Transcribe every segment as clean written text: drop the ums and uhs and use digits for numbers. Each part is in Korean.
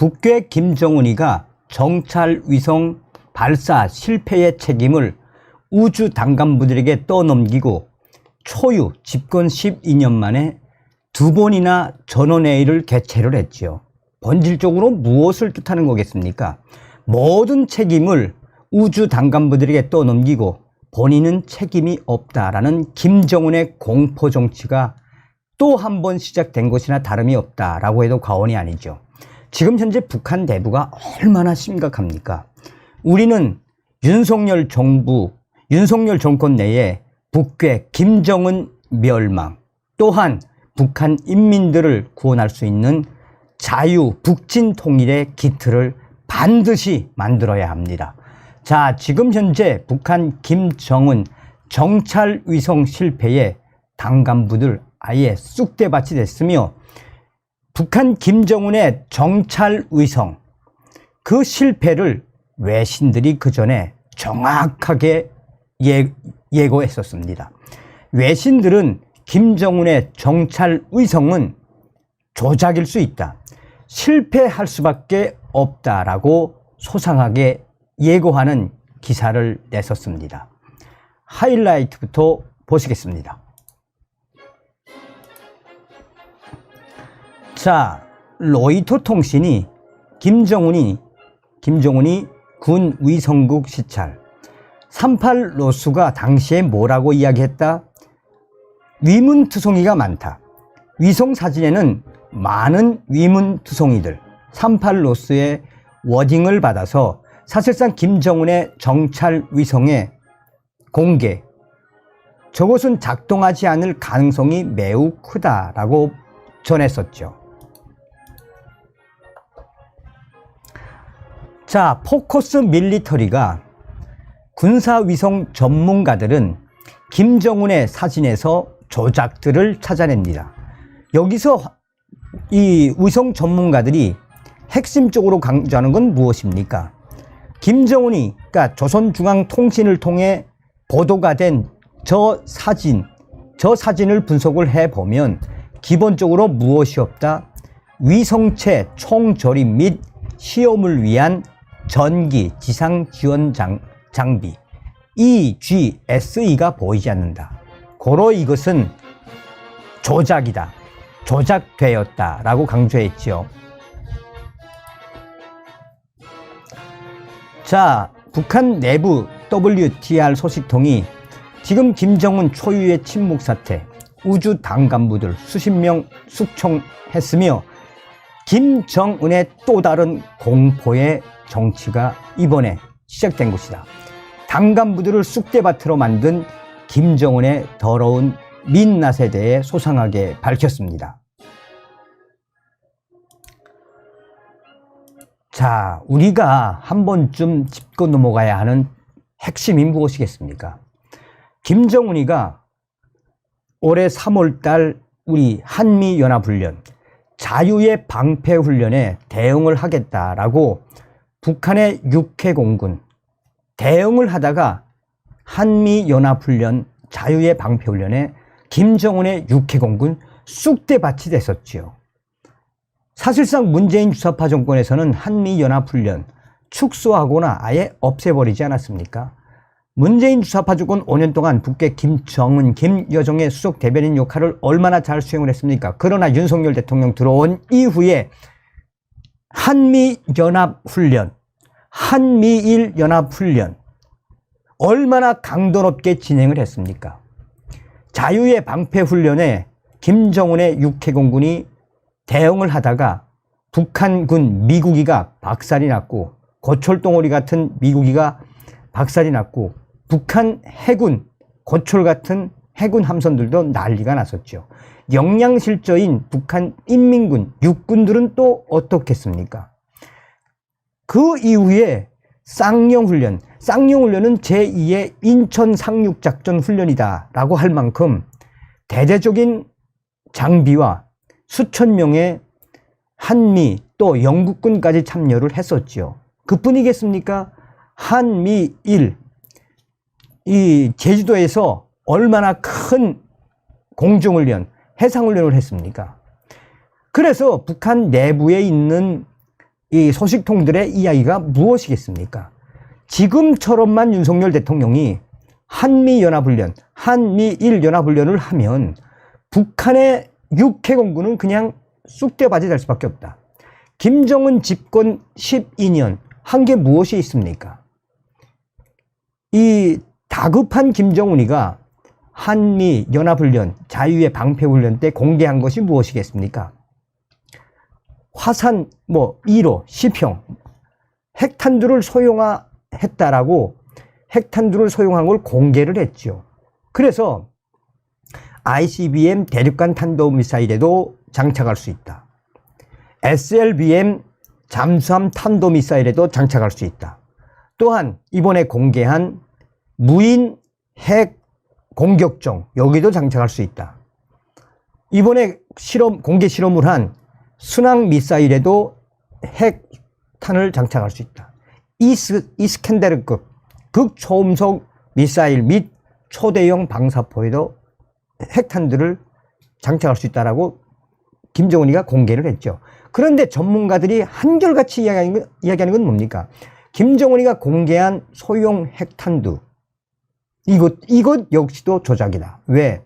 북괴 김정은이가 정찰 위성 발사 실패의 책임을 우주 당간부들에게 떠넘기고 초유 집권 12년 만에 2번이나 전원회의를 개최를 했지요. 본질적으로 무엇을 뜻하는 거겠습니까? 모든 책임을 우주 당간부들에게 떠넘기고 본인은 책임이 없다라는 김정은의 공포 정치가 또 한 번 시작된 것이나 다름이 없다라고 해도 과언이 아니죠. 지금 현재 북한 내부가 얼마나 심각합니까? 우리는 윤석열 정권 내에 북괴 김정은 멸망, 또한 북한 인민들을 구원할 수 있는 자유 북진 통일의 기틀을 반드시 만들어야 합니다. 자, 지금 현재 북한 김정은 정찰 위성 실패에 당간부들 아예 쑥대밭이 됐으며, 북한 김정은의 정찰 위성 그 실패를 외신들이 그 전에 정확하게 예고했었습니다. 외신들은 김정은의 정찰 위성은 조작일 수 있다, 실패할 수밖에 없다라고 소상하게 예고하는 기사를 냈었습니다. 하이라이트부터 보시겠습니다. 자, 로이터 통신이 김정은이 군 위성국 시찰 38 로스가 당시에 뭐라고 이야기했다? 위문투성이가 많다. 위성 사진에는 많은 위문투성이들, 38 로스의 워딩을 받아서 사실상 김정은의 정찰 위성의 공개, 저것은 작동하지 않을 가능성이 매우 크다라고 전했었죠. 자, 포커스 밀리터리가 군사위성 전문가들은 김정은의 사진에서 조작들을 찾아냅니다. 여기서 이 위성 전문가들이 핵심적으로 강조하는 건 무엇입니까? 김정은이, 그러니까 조선중앙통신을 통해 보도가 된 저 사진을 분석을 해보면 기본적으로 무엇이 없다? 위성체 총조립 및 시험을 위한 전기 지상 지원 장비 EGSE가 보이지 않는다. 고로 이것은 조작이다, 조작되었다 라고 강조했죠. 자, 북한 내부 WTR 소식통이 지금 김정은 초유의 침묵 사태, 우주 당간부들 수십 명 숙청했으며 김정은의 또 다른 공포의 정치가 이번에 시작된 것이다. 당간부들을 쑥대밭으로 만든 김정은의 더러운 민낯에 대해 소상하게 밝혔습니다. 자, 우리가 한 번쯤 짚고 넘어가야 하는 핵심이 무엇이겠습니까? 김정은이가 올해 3월달 우리 한미연합훈련 자유의 방패훈련에 대응을 하겠다라고 북한의 육해공군 대응을 하다가 한미연합훈련 자유의 방패훈련에 김정은의 육해공군 쑥대밭이 됐었지요. 사실상 문재인 주사파 정권에서는 한미연합훈련 축소하거나 아예 없애버리지 않았습니까? 문재인 주사파 정권 5년 동안 북괴 김정은, 김여정의 수석 대변인 역할을 얼마나 잘 수행을 했습니까? 그러나 윤석열 대통령 들어온 이후에 한미연합훈련, 한미일연합훈련 얼마나 강도 높게 진행을 했습니까? 자유의 방패훈련에 김정은의 육해공군이 대응을 하다가 북한군 미국이가 박살이 났고, 고철덩어리 같은 미국이가 박살이 났고, 북한 해군 고철 같은 해군 함선들도 난리가 났었죠. 역량실저인 북한 인민군 육군들은 또 어떻겠습니까? 그 이후에 쌍용훈련은 제2의 인천 상륙작전 훈련이다 라고 할 만큼 대대적인 장비와 수천 명의 한미 또 영국군까지 참여를 했었죠. 그뿐이겠습니까? 한미일, 이 제주도에서 얼마나 큰 공중훈련, 해상훈련을 했습니까? 그래서 북한 내부에 있는 이 소식통들의 이야기가 무엇이겠습니까? 지금처럼만 윤석열 대통령이 한미연합훈련, 한미일연합훈련을 하면 북한의 육해공군은 그냥 쑥대바지 될 수밖에 없다. 김정은 집권 12년 한 게 무엇이 있습니까? 이 다급한 김정은이가 한미연합훈련, 자유의 방패훈련 때 공개한 것이 무엇이겠습니까? 화산 1호, 시평, 핵탄두를 소형화했다라고 핵탄두를 소형한 걸 공개를 했죠. 그래서 ICBM 대륙간 탄도미사일에도 장착할 수 있다. SLBM 잠수함 탄도미사일에도 장착할 수 있다. 또한 이번에 공개한 무인 핵 공격종 여기도 장착할 수 있다. 이번에 공개 실험을 한 순항 미사일에도 핵탄을 장착할 수 있다. 이스캔데르급 극초음속 미사일 및 초대형 방사포에도 핵탄들을 장착할 수 있다라고 김정은이가 공개를 했죠. 그런데 전문가들이 한결같이 이야기하는 건 뭡니까? 김정은이가 공개한 소형 핵탄두 이것 역시도 조작이다. 왜?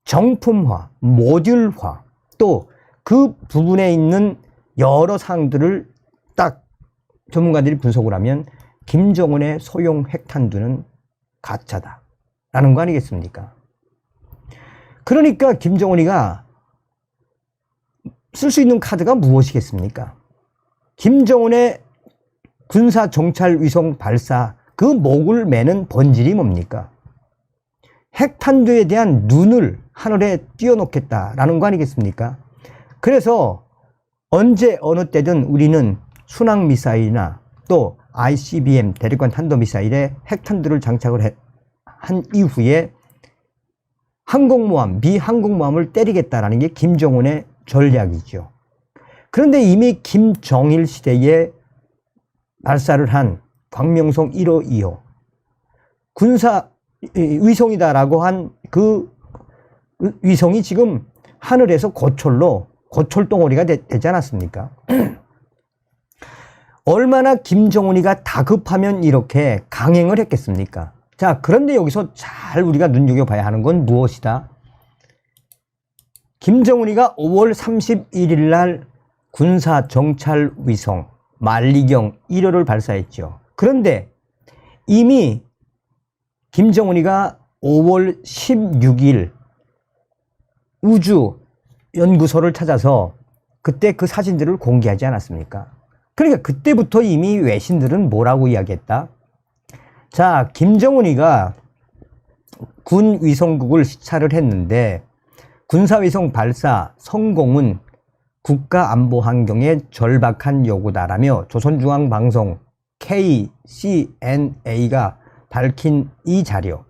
정품화, 모듈화 또 그 부분에 있는 여러 사항들을 딱 전문가들이 분석을 하면 김정은의 소형 핵탄두는 가짜다 라는 거 아니겠습니까? 그러니까 김정은이가 쓸 수 있는 카드가 무엇이겠습니까? 김정은의 군사 정찰 위성 발사 그 목을 매는 본질이 뭡니까? 핵탄두에 대한 눈을 하늘에 띄워놓겠다라는 거 아니겠습니까? 그래서 언제 어느 때든 우리는 순항미사일이나 또 ICBM 대륙간 탄도미사일에 핵탄두를 장착을 한 이후에 항공모함, 미 항공모함을 때리겠다라는 게 김정은의 전략이죠. 그런데 이미 김정일 시대에 발사를 한 광명성 1호, 2호 군사 위성이다라고 한 그 위성이 지금 하늘에서 고철덩어리가 되지 않았습니까? 얼마나 김정은이가 다급하면 이렇게 강행을 했겠습니까? 자, 그런데 여기서 잘 우리가 눈여겨봐야 하는 건 무엇이다? 김정은이가 5월 31일 날 군사 정찰 위성 만리경 1호를 발사했죠. 그런데 이미 김정은이가 5월 16일 우주연구소를 찾아서 그때 그 사진들을 공개하지 않았습니까? 그러니까 그때부터 이미 외신들은 뭐라고 이야기했다? 자, 김정은이가 군 위성국을 시찰을 했는데 군사위성 발사 성공은 국가안보 환경에 절박한 요구다라며 조선중앙방송 KCNA가 밝힌 이 자료,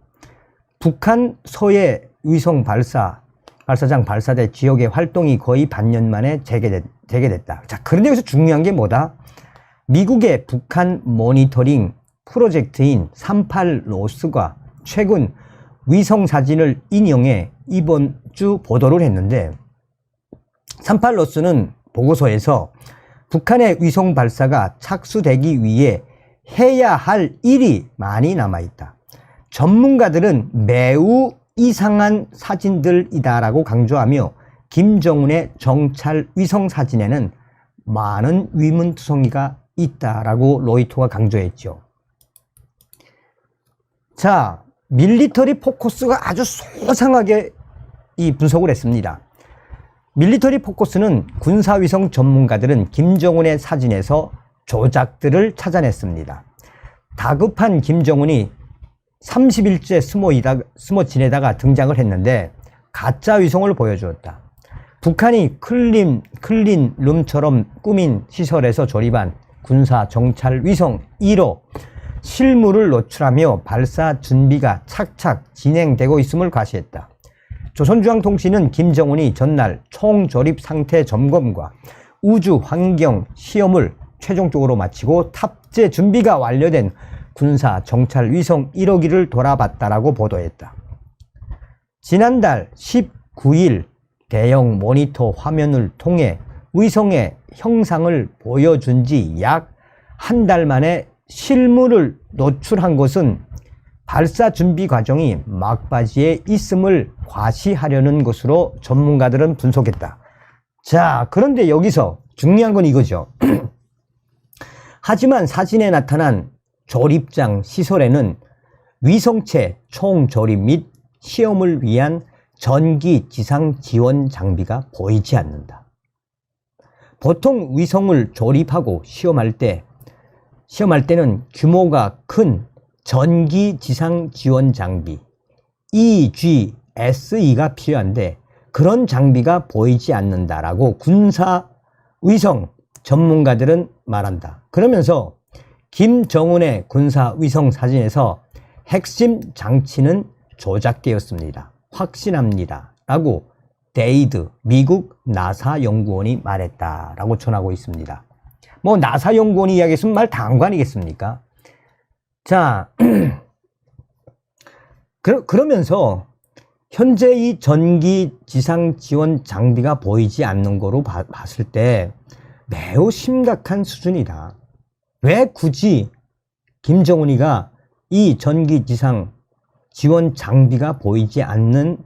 북한 서해 위성 발사장 발사대 지역의 활동이 거의 반년 만에 재개됐다. 자, 그런데 여기서 중요한 게 뭐다? 미국의 북한 모니터링 프로젝트인 38로스가 최근 위성 사진을 인용해 이번 주 보도를 했는데 38로스는 보고서에서 북한의 위성 발사가 착수되기 위해 해야 할 일이 많이 남아있다. 전문가들은 매우 이상한 사진들이다라고 강조하며 김정은의 정찰 위성 사진에는 많은 위문투성이가 있다라고 로이터가 강조했죠. 자, 밀리터리 포커스가 아주 소상하게 이 분석을 했습니다. 밀리터리 포커스는 군사위성 전문가들은 김정은의 사진에서 조작들을 찾아냈습니다. 다급한 김정은이 30일째 숨어 지내다가 등장을 했는데 가짜 위성을 보여주었다. 북한이 클린룸처럼 꾸민 시설에서 조립한 군사 정찰 위성 1호 실물을 노출하며 발사 준비가 착착 진행되고 있음을 과시했다. 조선중앙통신은 김정은이 전날 총조립 상태 점검과 우주 환경 시험을 최종적으로 마치고 탑재 준비가 완료된 군사 정찰 위성 1호기를 돌아봤다라고 보도했다. 지난달 19일 대형 모니터 화면을 통해 위성의 형상을 보여준 지 약 한 달 만에 실물을 노출한 것은 발사 준비 과정이 막바지에 있음을 과시하려는 것으로 전문가들은 분석했다. 자, 그런데 여기서 중요한 건 이거죠. 하지만 사진에 나타난 조립장 시설에는 위성체 총조립 및 시험을 위한 전기 지상 지원 장비가 보이지 않는다. 보통 위성을 조립하고 시험할 때는 규모가 큰 전기 지상 지원 장비 EGSE가 필요한데 그런 장비가 보이지 않는다라고 군사 위성 전문가들은 말한다. 그러면서 김정은의 군사 위성 사진에서 핵심 장치는 조작되었습니다. 확신합니다. 라고 데이드 미국 나사 연구원이 말했다라고 전하고 있습니다. 뭐 나사 연구원이 이야기했으면 말 다 한 거 아니겠습니까? 자, 그러면서 현재 이 전기 지상 지원 장비가 보이지 않는 거로 봤을 때 매우 심각한 수준이다. 왜 굳이 김정은이가 이 전기 지상 지원 장비가 보이지 않는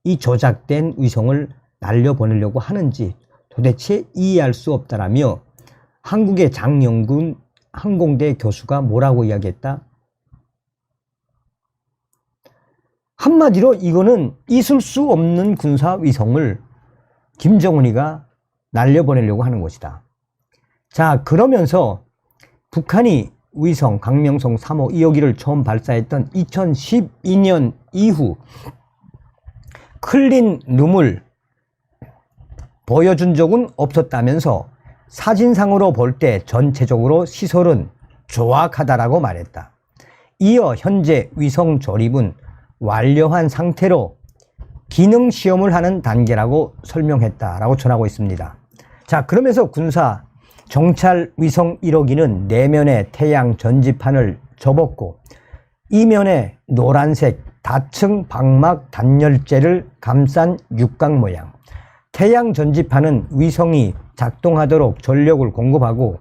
이 조작된 위성을 날려보내려고 하는지 도대체 이해할 수 없다라며 한국의 장영군 항공대 교수가 뭐라고 이야기했다? 한마디로 이거는 있을 수 없는 군사 위성을 김정은이가 날려보내려고 하는 것이다. 자, 그러면서 북한이 위성 강명성 3호 2호기를 처음 발사했던 2012년 이후 클린 룸을 보여준 적은 없었다면서 사진상으로 볼 때 전체적으로 시설은 조악하다라고 말했다. 이어 현재 위성 조립은 완료한 상태로 기능 시험을 하는 단계라고 설명했다라고 전하고 있습니다. 자, 그러면서 군사 정찰 위성 1호기는 내면에 태양 전지판을 접었고 이면에 노란색 다층 방막 단열재를 감싼 육각 모양. 태양 전지판은 위성이 작동하도록 전력을 공급하고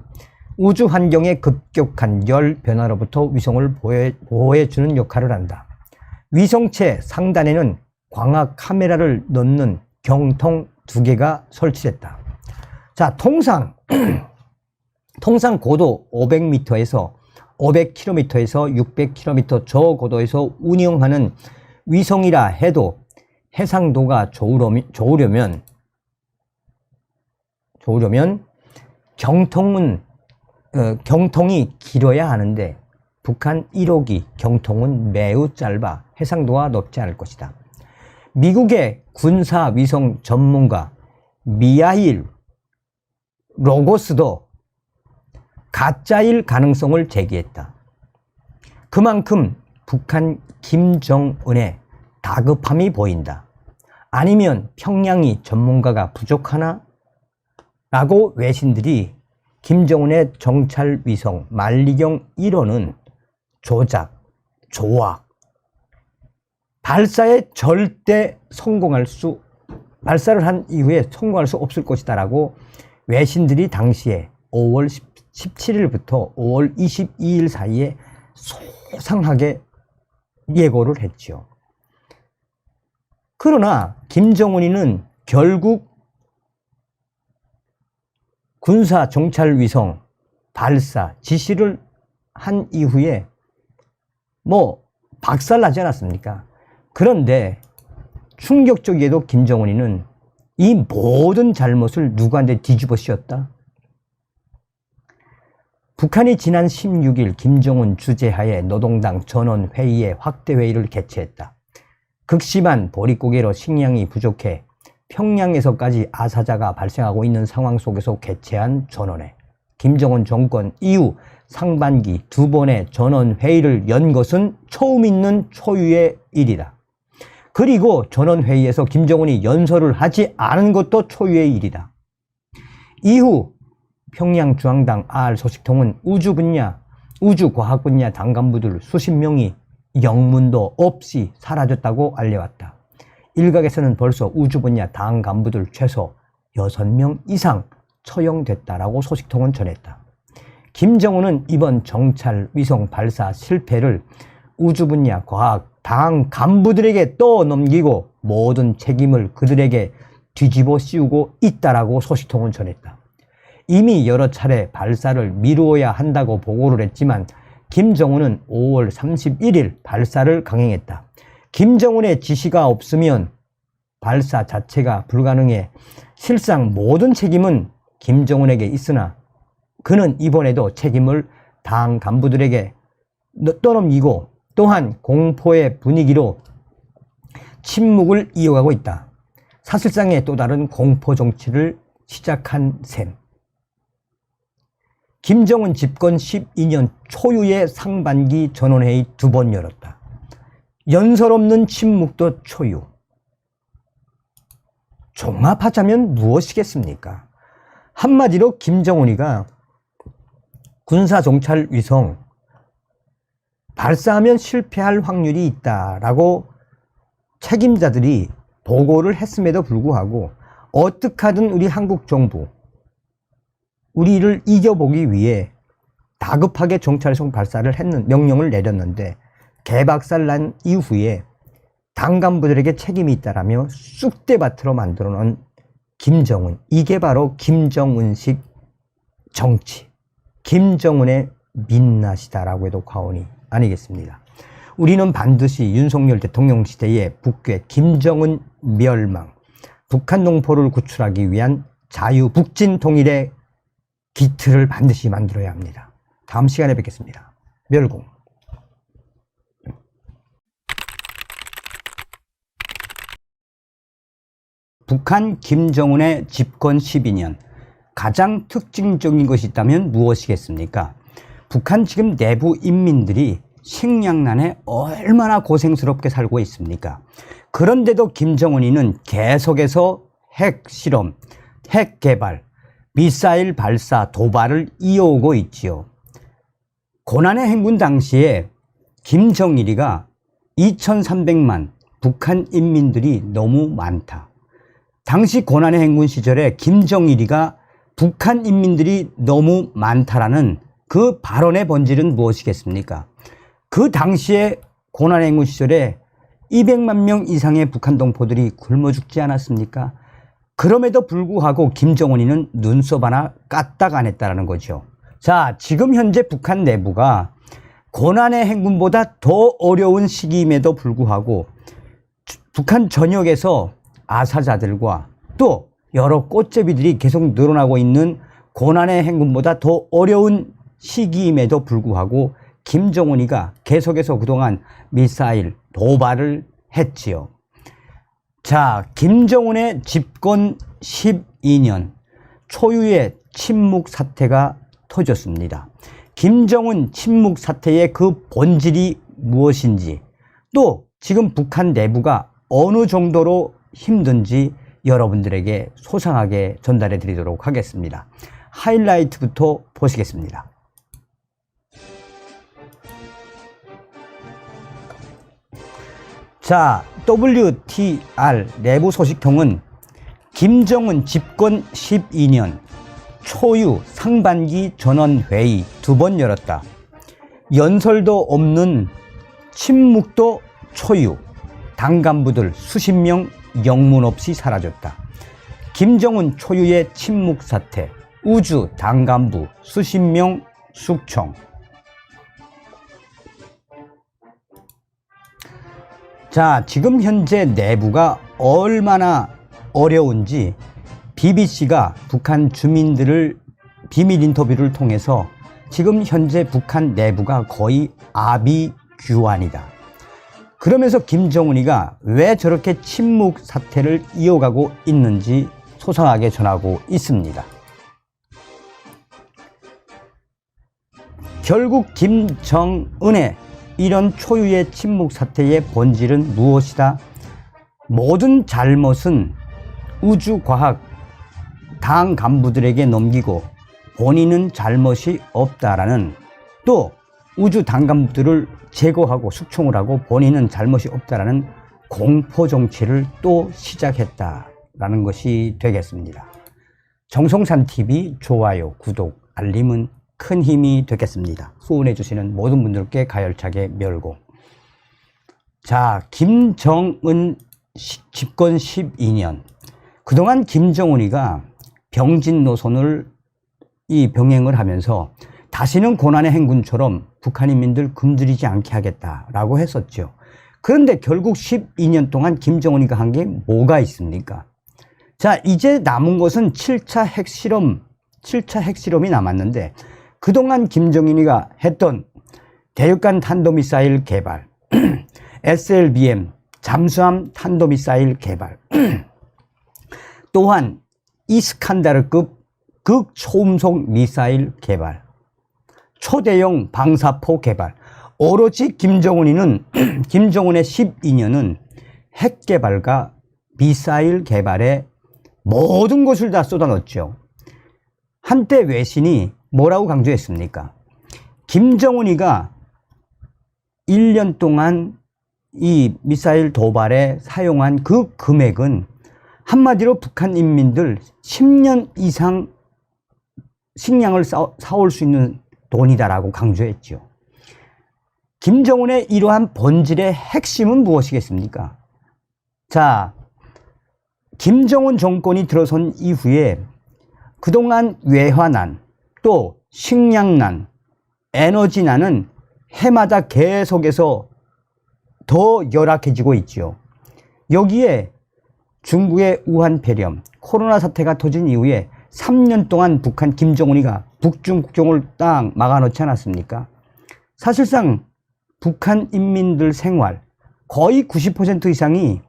우주 환경의 급격한 열 변화로부터 위성을 보호해주는 역할을 한다. 위성체 상단에는 광학 카메라를 넣는 경통 2개가 설치됐다. 자, 통상 고도 500km에서 600km 저고도에서 운영하는 위성이라 해도 해상도가 좋으려면 경통이 길어야 하는데 북한 1호기 경통은 매우 짧아 해상도가 높지 않을 것이다. 미국의 군사 위성 전문가 미하일 로고스도 가짜일 가능성을 제기했다. 그만큼 북한 김정은의 다급함이 보인다. 아니면 평양이 전문가가 부족하나? 라고 외신들이 김정은의 정찰 위성 만리경 1호는 조작, 조악, 발사를 한 이후에 성공할 수 없을 것이다 라고 외신들이 당시에 5월 17일부터 5월 22일 사이에 소상하게 예고를 했죠. 그러나 김정은이는 결국 군사 정찰 위성 발사 지시를 한 이후에 박살나지 않았습니까? 그런데 충격적이게도 김정은이는 이 모든 잘못을 누구한테 뒤집어 씌웠다? 북한이 지난 16일 김정은 주재하에 노동당 전원회의의 확대회의를 개최했다. 극심한 보릿고개로 식량이 부족해 평양에서까지 아사자가 발생하고 있는 상황 속에서 개최한 전원회. 김정은 정권 이후 상반기 2번의 전원회의를 연 것은 처음 있는 초유의 일이다. 그리고 전원회의에서 김정은이 연설을 하지 않은 것도 초유의 일이다. 이후 평양중앙당 R 소식통은 우주 과학 분야 당 간부들 수십 명이 영문도 없이 사라졌다고 알려왔다. 일각에서는 벌써 우주 분야 당 간부들 최소 6명 이상 처형됐다라고 소식통은 전했다. 김정은은 이번 정찰 위성 발사 실패를 우주 분야 과학 당 간부들에게 떠넘기고 모든 책임을 그들에게 뒤집어 씌우고 있다라고 소식통은 전했다. 이미 여러 차례 발사를 미루어야 한다고 보고를 했지만 김정은은 5월 31일 발사를 강행했다. 김정은의 지시가 없으면 발사 자체가 불가능해 실상 모든 책임은 김정은에게 있으나 그는 이번에도 책임을 당 간부들에게 떠넘기고 또한 공포의 분위기로 침묵을 이어가고 있다. 사실상의 또 다른 공포 정치를 시작한 셈. 김정은 집권 12년 초유의 상반기 전원회의 2번 열었다. 연설 없는 침묵도 초유. 종합하자면 무엇이겠습니까? 한마디로 김정은이가 군사정찰 위성 발사하면 실패할 확률이 있다라고 책임자들이 보고를 했음에도 불구하고 어떻게 하든 우리 한국 정부 우리를 이겨보기 위해 다급하게 정찰위성 발사를 명령을 내렸는데 개박살 난 이후에 당 간부들에게 책임이 있다라며 쑥대밭으로 만들어 놓은 김정은. 이게 바로 김정은식 정치, 김정은의 민낯이다라고 해도 과언이 아니겠습니다. 우리는 반드시 윤석열 대통령 시대의 북괴, 김정은 멸망, 북한 농포를 구출하기 위한 자유북진 통일의 기틀을 반드시 만들어야 합니다. 다음 시간에 뵙겠습니다. 멸공. 북한 김정은의 집권 12년, 가장 특징적인 것이 있다면 무엇이겠습니까? 북한 지금 내부 인민들이 식량난에 얼마나 고생스럽게 살고 있습니까? 그런데도 김정은이는 계속해서 핵 실험, 핵 개발, 미사일 발사, 도발을 이어오고 있지요. 고난의 행군 당시에 김정일이가 2300만 북한 인민들이 너무 많다. 당시 고난의 행군 시절에 김정일이가 북한 인민들이 너무 많다라는 그 발언의 본질은 무엇이겠습니까? 그 당시에 고난의 행군 시절에 200만 명 이상의 북한 동포들이 굶어 죽지 않았습니까? 그럼에도 불구하고 김정은이는 눈썹 하나 까딱 안 했다는 거죠. 자, 지금 현재 북한 내부가 고난의 행군보다 더 어려운 시기임에도 불구하고 북한 전역에서 아사자들과 또 여러 꽃제비들이 계속 늘어나고 있는 고난의 행군보다 더 어려운 시기임에도 불구하고 김정은이가 계속해서 그동안 미사일 도발을 했지요. 자, 김정은의 집권 12년 초유의 침묵 사태가 터졌습니다. 김정은 침묵 사태의 그 본질이 무엇인지, 또 지금 북한 내부가 어느 정도로 힘든지 여러분들에게 소상하게 전달해 드리도록 하겠습니다. 하이라이트부터 보시겠습니다. 자, WTR 내부 소식통은 김정은 집권 12년 초유 상반기 전원회의 2번 열었다. 연설도 없는 침묵도 초유. 당 간부들 수십 명 영문 없이 사라졌다. 김정은 초유의 침묵 사태. 우주 당 간부 수십 명 숙청. 자, 지금 현재 내부가 얼마나 어려운지 BBC가 북한 주민들을 비밀 인터뷰를 통해서 지금 현재 북한 내부가 거의 아비규환이다. 그러면서 김정은이가 왜 저렇게 침묵 사태를 이어가고 있는지 소상하게 전하고 있습니다. 결국 김정은의 이런 초유의 침묵 사태의 본질은 무엇이다? 모든 잘못은 우주과학 당 간부들에게 넘기고 본인은 잘못이 없다라는, 또 우주 당 간부들을 제거하고 숙청을 하고 본인은 잘못이 없다라는 공포 정치를 또 시작했다라는 것이 되겠습니다. 정성산 TV 좋아요, 구독, 알림은 큰 힘이 되겠습니다. 후원해 주시는 모든 분들께 가열차게 멸고. 자, 김정은 집권 12년. 그동안 김정은이가 병진 노선을 병행을 하면서 다시는 고난의 행군처럼 북한 인민들 굶주리지 않게 하겠다라고 했었죠. 그런데 결국 12년 동안 김정은이가 한 게 뭐가 있습니까? 자, 이제 남은 것은 7차 핵실험이 남았는데 그동안 김정은이가 했던 대륙간 탄도미사일 개발, SLBM, 잠수함 탄도미사일 개발, 또한 이스칸다르급 극초음속 미사일 개발, 초대형 방사포 개발. 오로지 김정은이는 김정은의 12년은 핵 개발과 미사일 개발에 모든 것을 다 쏟아넣었죠. 한때 외신이 뭐라고 강조했습니까? 김정은이가 1년 동안 이 미사일 도발에 사용한 그 금액은 한마디로 북한 인민들 10년 이상 식량을 사올 수 있는 돈이다라고 강조했죠. 김정은의 이러한 본질의 핵심은 무엇이겠습니까? 자, 김정은 정권이 들어선 이후에 그동안 외화난, 또 식량난, 에너지난은 해마다 계속해서 더 열악해지고 있죠. 여기에 중국의 우한 폐렴, 코로나 사태가 터진 이후에 3년 동안 북한 김정은이가 북중 국경을 딱 막아놓지 않았습니까? 사실상 북한 인민들 생활 거의 90% 이상이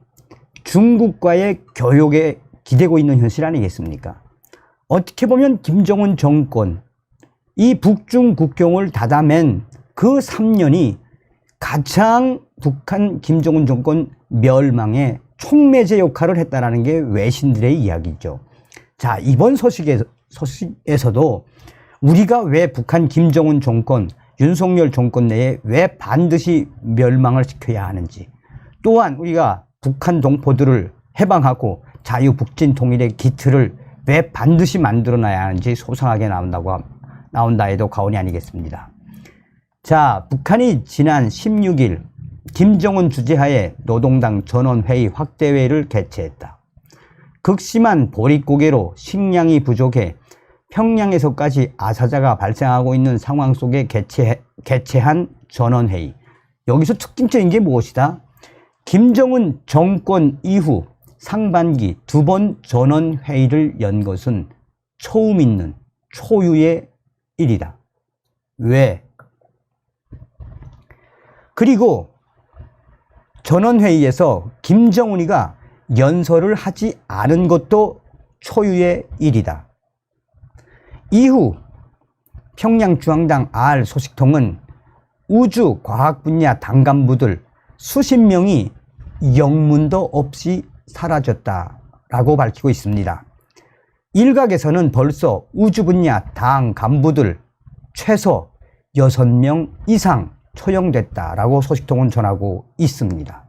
중국과의 교역에 기대고 있는 현실 아니겠습니까? 어떻게 보면 김정은 정권, 이 북중 국경을 닫아맨 그 3년이 가장 북한 김정은 정권 멸망의 촉매제 역할을 했다는 게 외신들의 이야기죠. 자, 이번 소식에서도 우리가 왜 북한 김정은 정권, 윤석열 정권 내에 왜 반드시 멸망을 시켜야 하는지, 또한 우리가 북한 동포들을 해방하고 자유북진 통일의 기틀을 왜 반드시 만들어놔야 하는지 소상하게 나온다 해도 과언이 아니겠습니다. 자, 북한이 지난 16일 김정은 주재하에 노동당 전원회의 확대회의를 개최했다. 극심한 보릿고개로 식량이 부족해 평양에서까지 아사자가 발생하고 있는 상황 속에 개최한 전원회의. 여기서 특징적인 게 무엇이다? 김정은 정권 이후 상반기 2번 전원회의를 연 것은 처음 있는 초유의 일이다. 왜? 그리고 전원회의에서 김정은이가 연설을 하지 않은 것도 초유의 일이다. 이후 평양중앙당 R 소식통은 우주 과학 분야 당 간부들 수십 명이 영문도 없이 사라졌다라고 밝히고 있습니다. 일각에서는 벌써 우주 분야 당 간부들 최소 6명 이상 처형됐다라고 소식통은 전하고 있습니다.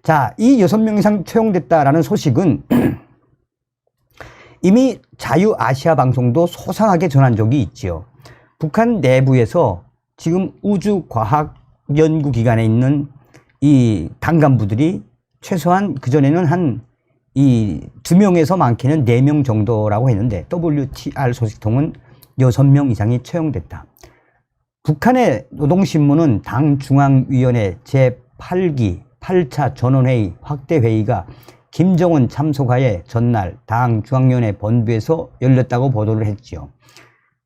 자, 이 6명 이상 처형됐다라는 소식은 이미 자유아시아 방송도 소상하게 전한 적이 있지요. 북한 내부에서 지금 우주과학연구기관에 있는 이 당간부들이 최소한 그전에는 한 2명에서 많게는 4명 정도라고 했는데 WTR 소식통은 6명 이상이 처형됐다. 북한의 노동신문은 당중앙위원회 제8기 8차 전원회의 확대회의가 김정은 참석하에 전날 당 중앙위원회 본부에서 열렸다고 보도를 했지요.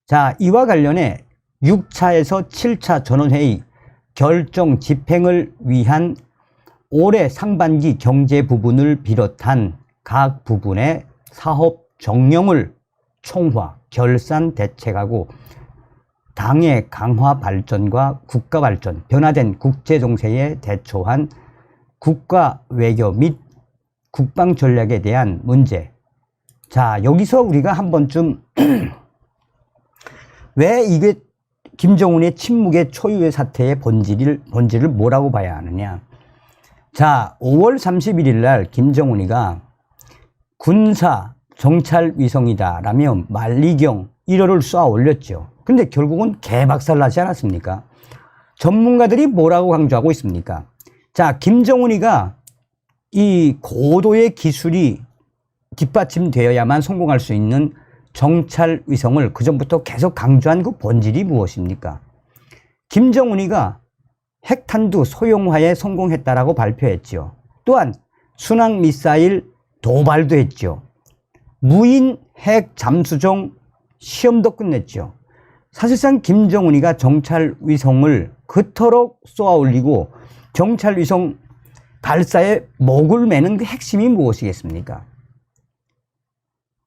자, 이와 관련해 6차에서 7차 전원회의 결정 집행을 위한 올해 상반기 경제 부분을 비롯한 각 부분의 사업 정령을 총화, 결산, 대책하고 당의 강화 발전과 국가 발전, 변화된 국제 정세에 대처한 국가 외교 및 국방 전략에 대한 문제. 자, 여기서 우리가 한 번쯤 왜 이게 김정은의 침묵의 초유의 사태의 본질을 뭐라고 봐야 하느냐. 자, 5월 31일 날 김정은이가 군사 정찰 위성이다 라며 만리경 1호를 쏘아 올렸죠. 근데 결국은 개박살나지 않았습니까? 전문가들이 뭐라고 강조하고 있습니까? 자, 김정은이가 이 고도의 기술이 뒷받침되어야만 성공할 수 있는 정찰 위성을 그전부터 계속 강조한 그 본질이 무엇입니까? 김정은이가 핵탄두 소형화에 성공했다라고 발표했죠. 또한 순항 미사일 도발도 했죠. 무인 핵 잠수정 시험도 끝냈죠. 사실상 김정은이가 정찰 위성을 그토록 쏘아 올리고 정찰 위성 발사에 목을 매는 그 핵심이 무엇이겠습니까?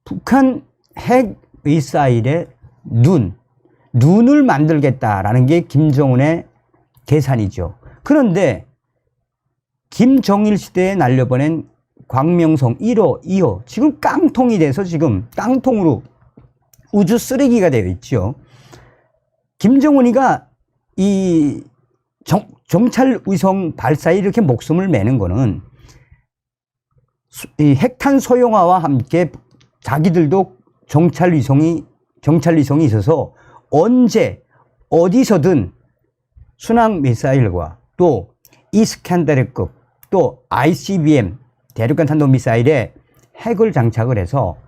북한 핵 미사일의 눈을 만들겠다라는 게 김정은의 계산이죠. 그런데 김정일 시대에 날려보낸 광명성 1호, 2호 지금 깡통이 돼서 지금 깡통으로 우주 쓰레기가 되어 있죠. 김정은이가 이 정찰 위성 발사에 이렇게 목숨을 매는 거는 이 핵탄 소형화와 함께 자기들도 정찰 위성이 있어서 언제 어디서든 순항 미사일과 또 이스칸데르급 또 ICBM 대륙간 탄도 미사일에 핵을 장착을 해서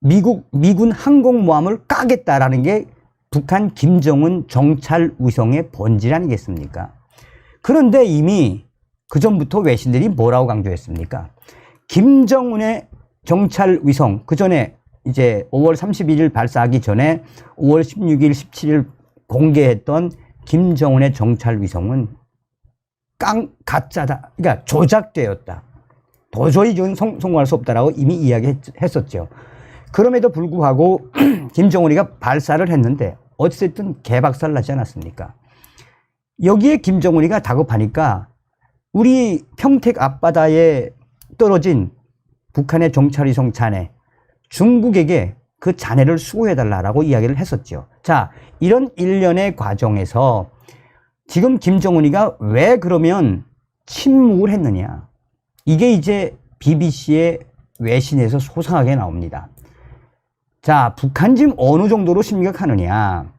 미군 항공모함을 까겠다라는 게 북한 김정은 정찰 위성의 본질 아니겠습니까? 그런데 이미 그전부터 외신들이 뭐라고 강조했습니까? 김정은의 정찰 위성, 그 전에 이제 5월 31일 발사하기 전에 5월 16일, 17일 공개했던 김정은의 정찰 위성은 가짜다. 그러니까 조작되었다. 도저히 성공할 수 없다라고 이미 이야기했었죠. 그럼에도 불구하고 김정은이가 발사를 했는데 어쨌든 개박살 나지 않았습니까? 여기에 김정은이가 다급하니까 우리 평택 앞바다에 떨어진 북한의 정찰위성 잔해, 중국에게 그 잔해를 수호해달라고 이야기를 했었죠. 자, 이런 일련의 과정에서 지금 김정은이가 왜 그러면 침묵을 했느냐. 이게 이제 BBC의 외신에서 소상하게 나옵니다. 자, 북한 지금 어느 정도로 심각하느냐.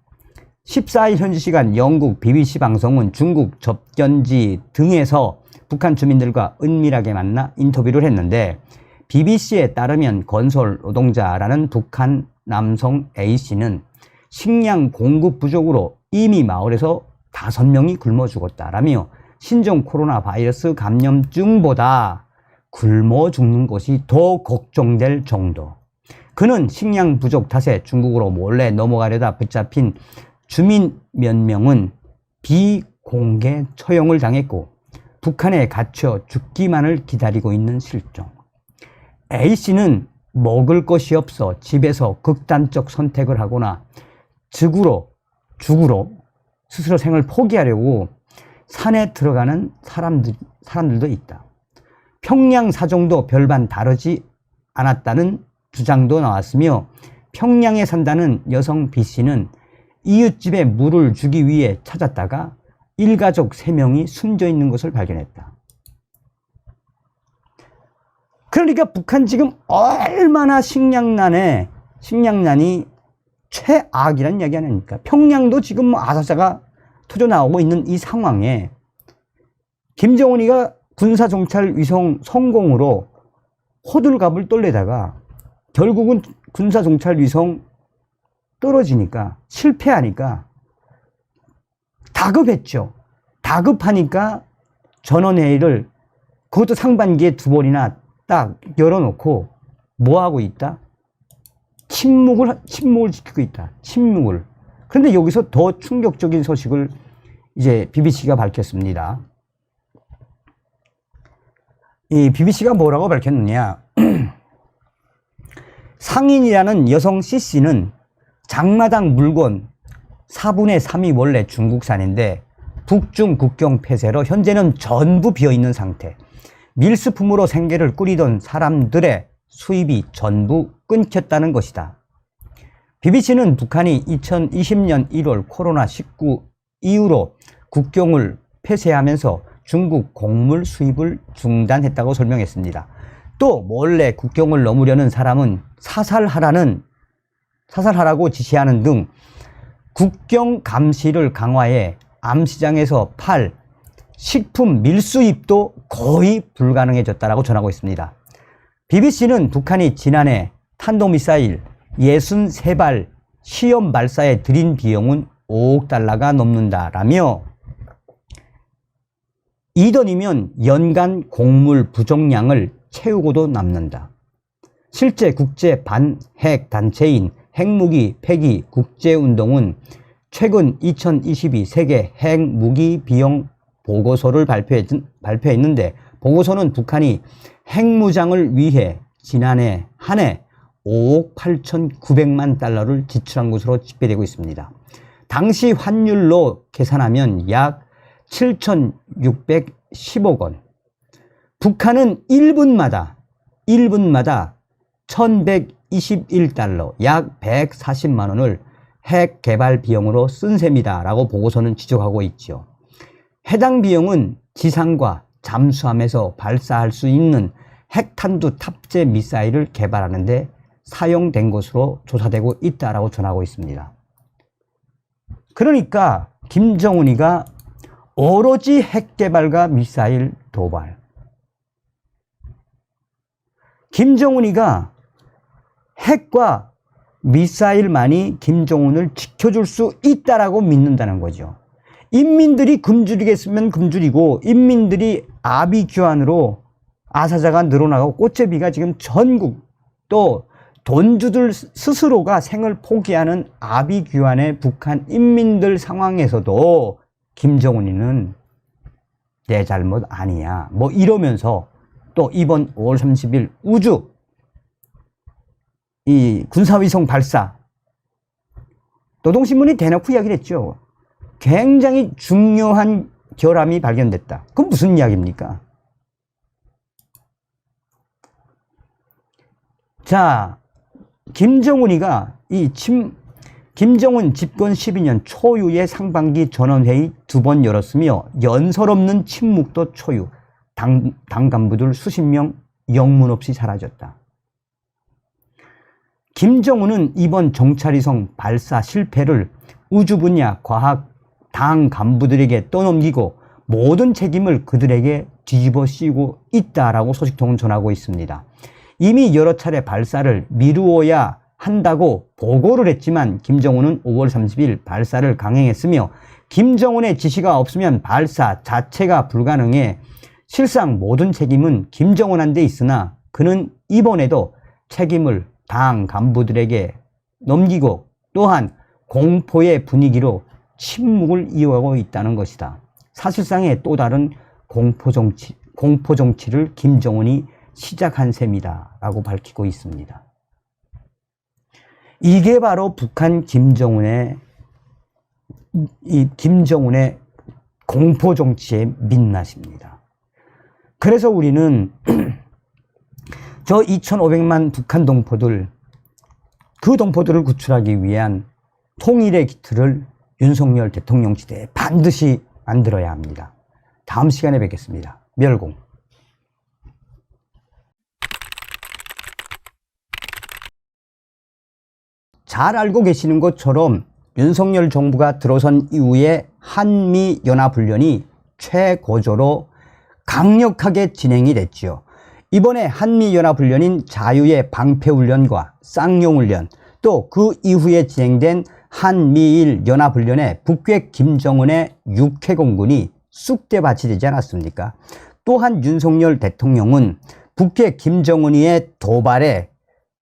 14일 현지 시간 영국 BBC 방송은 중국 접견지 등에서 북한 주민들과 은밀하게 만나 인터뷰를 했는데 BBC에 따르면 건설 노동자라는 북한 남성 A씨는 식량 공급 부족으로 이미 마을에서 5명이 굶어 죽었다라며 신종 코로나 바이러스 감염증보다 굶어 죽는 것이 더 걱정될 정도. 그는 식량 부족 탓에 중국으로 몰래 넘어가려다 붙잡힌 주민 몇 명은 비공개 처형을 당했고 북한에 갇혀 죽기만을 기다리고 있는 실정. A씨는 먹을 것이 없어 집에서 극단적 선택을 하거나 죽으로 스스로 생을 포기하려고 산에 들어가는 사람들도 있다. 평양 사정도 별반 다르지 않았다는 주장도 나왔으며 평양에 산다는 여성 B씨는 이웃집에 물을 주기 위해 찾았다가 일가족 3명이 숨져 있는 것을 발견했다. 그러니까 북한 지금 얼마나 식량난이 최악이라는 이야기 아닙니까? 평양도 지금 아사자가 터져 나오고 있는 이 상황에 김정은이가 군사정찰 위성 성공으로 호들갑을 떨려다가 결국은 군사정찰 위성 떨어지니까 실패하니까 다급했죠. 다급하니까 전원회의를 그것도 상반기에 2번이나 딱 열어놓고 뭐 하고 있다? 침묵을 지키고 있다. 침묵을. 그런데 여기서 더 충격적인 소식을 이제 BBC가 밝혔습니다. 이 BBC가 뭐라고 밝혔느냐? 상인이라는 여성 C씨는 장마당 물건 4분의 3이 원래 중국산인데 북중 국경 폐쇄로 현재는 전부 비어있는 상태. 밀수품으로 생계를 꾸리던 사람들의 수입이 전부 끊겼다는 것이다. BBC는 북한이 2020년 1월 코로나19 이후로 국경을 폐쇄하면서 중국 곡물 수입을 중단했다고 설명했습니다. 또 몰래 국경을 넘으려는 사람은 사살하라고 지시하는 등 국경 감시를 강화해 암시장에서 팔 식품 밀수입도 거의 불가능해졌다라고 전하고 있습니다. BBC는 북한이 지난해 탄도미사일 63발 시험 발사에 들인 비용은 5억 달러가 넘는다라며 이 돈이면 연간 곡물 부족량을 채우고도 남는다. 실제 국제 반핵 단체인 핵무기 폐기 국제운동은 최근 2022 세계 핵무기 비용 보고서를 발표했는데 보고서는 북한이 핵무장을 위해 지난해 한 해 5억 8,900만 달러를 지출한 것으로 집계되고 있습니다. 당시 환율로 계산하면 약 7,610억 원. 북한은 1분마다 1,121달러, 약 140만 원을 핵 개발 비용으로 쓴 셈이다 라고 보고서는 지적하고 있죠. 해당 비용은 지상과 잠수함에서 발사할 수 있는 핵탄두 탑재 미사일을 개발하는 데 사용된 것으로 조사되고 있다라고 전하고 있습니다. 그러니까 김정은이가 오로지 핵 개발과 미사일 도발. 김정은이가 핵과 미사일만이 김정은을 지켜줄 수 있다라고 믿는다는 거죠. 인민들이 굶주리겠으면 굶주리고 인민들이 아비규환으로 아사자가 늘어나고 꽃제비가 지금 전국 또 돈주들 스스로가 생을 포기하는 아비규환의 북한 인민들 상황에서도 김정은이는 내 잘못 아니야 뭐 이러면서 또 이번 5월 30일 우주 이 군사위성 발사 노동신문이 대놓고 이야기를 했죠. 굉장히 중요한 결함이 발견됐다. 그건 무슨 이야기입니까? 자, 김정은이가 김정은 집권 12년 초유의 상반기 전원회의 2번 열었으며 연설 없는 침묵도 초유. 당 간부들 수십 명 영문 없이 사라졌다. 김정은은 이번 정찰위성 발사 실패를 우주 분야 과학 당 간부들에게 떠넘기고 모든 책임을 그들에게 뒤집어 씌우고 있다라고 소식통은 전하고 있습니다. 이미 여러 차례 발사를 미루어야 한다고 보고를 했지만 김정은은 5월 30일 발사를 강행했으며 김정은의 지시가 없으면 발사 자체가 불가능해 실상 모든 책임은 김정은한테 있으나 그는 이번에도 책임을 당 간부들에게 넘기고 또한 공포의 분위기로 침묵을 이어가고 있다는 것이다. 사실상의 또 다른 공포 정치를 김정은이 시작한 셈이다 라고 밝히고 있습니다. 이게 바로 북한 김정은의 공포 정치의 민낯입니다. 그래서 우리는 저 2,500만 북한 동포들, 그 동포들을 구출하기 위한 통일의 기틀을 윤석열 대통령 시대에 반드시 만들어야 합니다. 다음 시간에 뵙겠습니다. 멸공. 잘 알고 계시는 것처럼 윤석열 정부가 들어선 이후에 한미연합훈련이 최고조로 강력하게 진행이 됐죠. 이번에 한미연합훈련인 자유의 방패훈련과 쌍용훈련 또 그 이후에 진행된 한미일 연합훈련에 북괴 김정은의 육해공군이 쑥대밭이 되지 않았습니까? 또한 윤석열 대통령은 북괴 김정은이의 도발에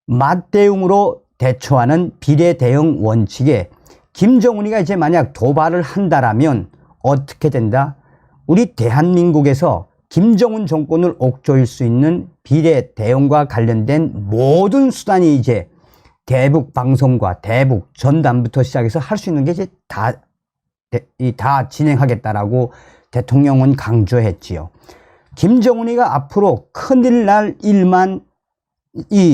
맞대응으로 대처하는 비례대응 원칙에 김정은이가 이제 만약 도발을 한다라면 어떻게 된다? 우리 대한민국에서 김정은 정권을 옥죄일 수 있는 비례대응과 관련된 모든 수단이 이제 대북 방송과 대북 전단부터 시작해서 할 수 있는 게 이제 다 진행하겠다라고 대통령은 강조했지요. 김정은이가 앞으로 큰일 날 일만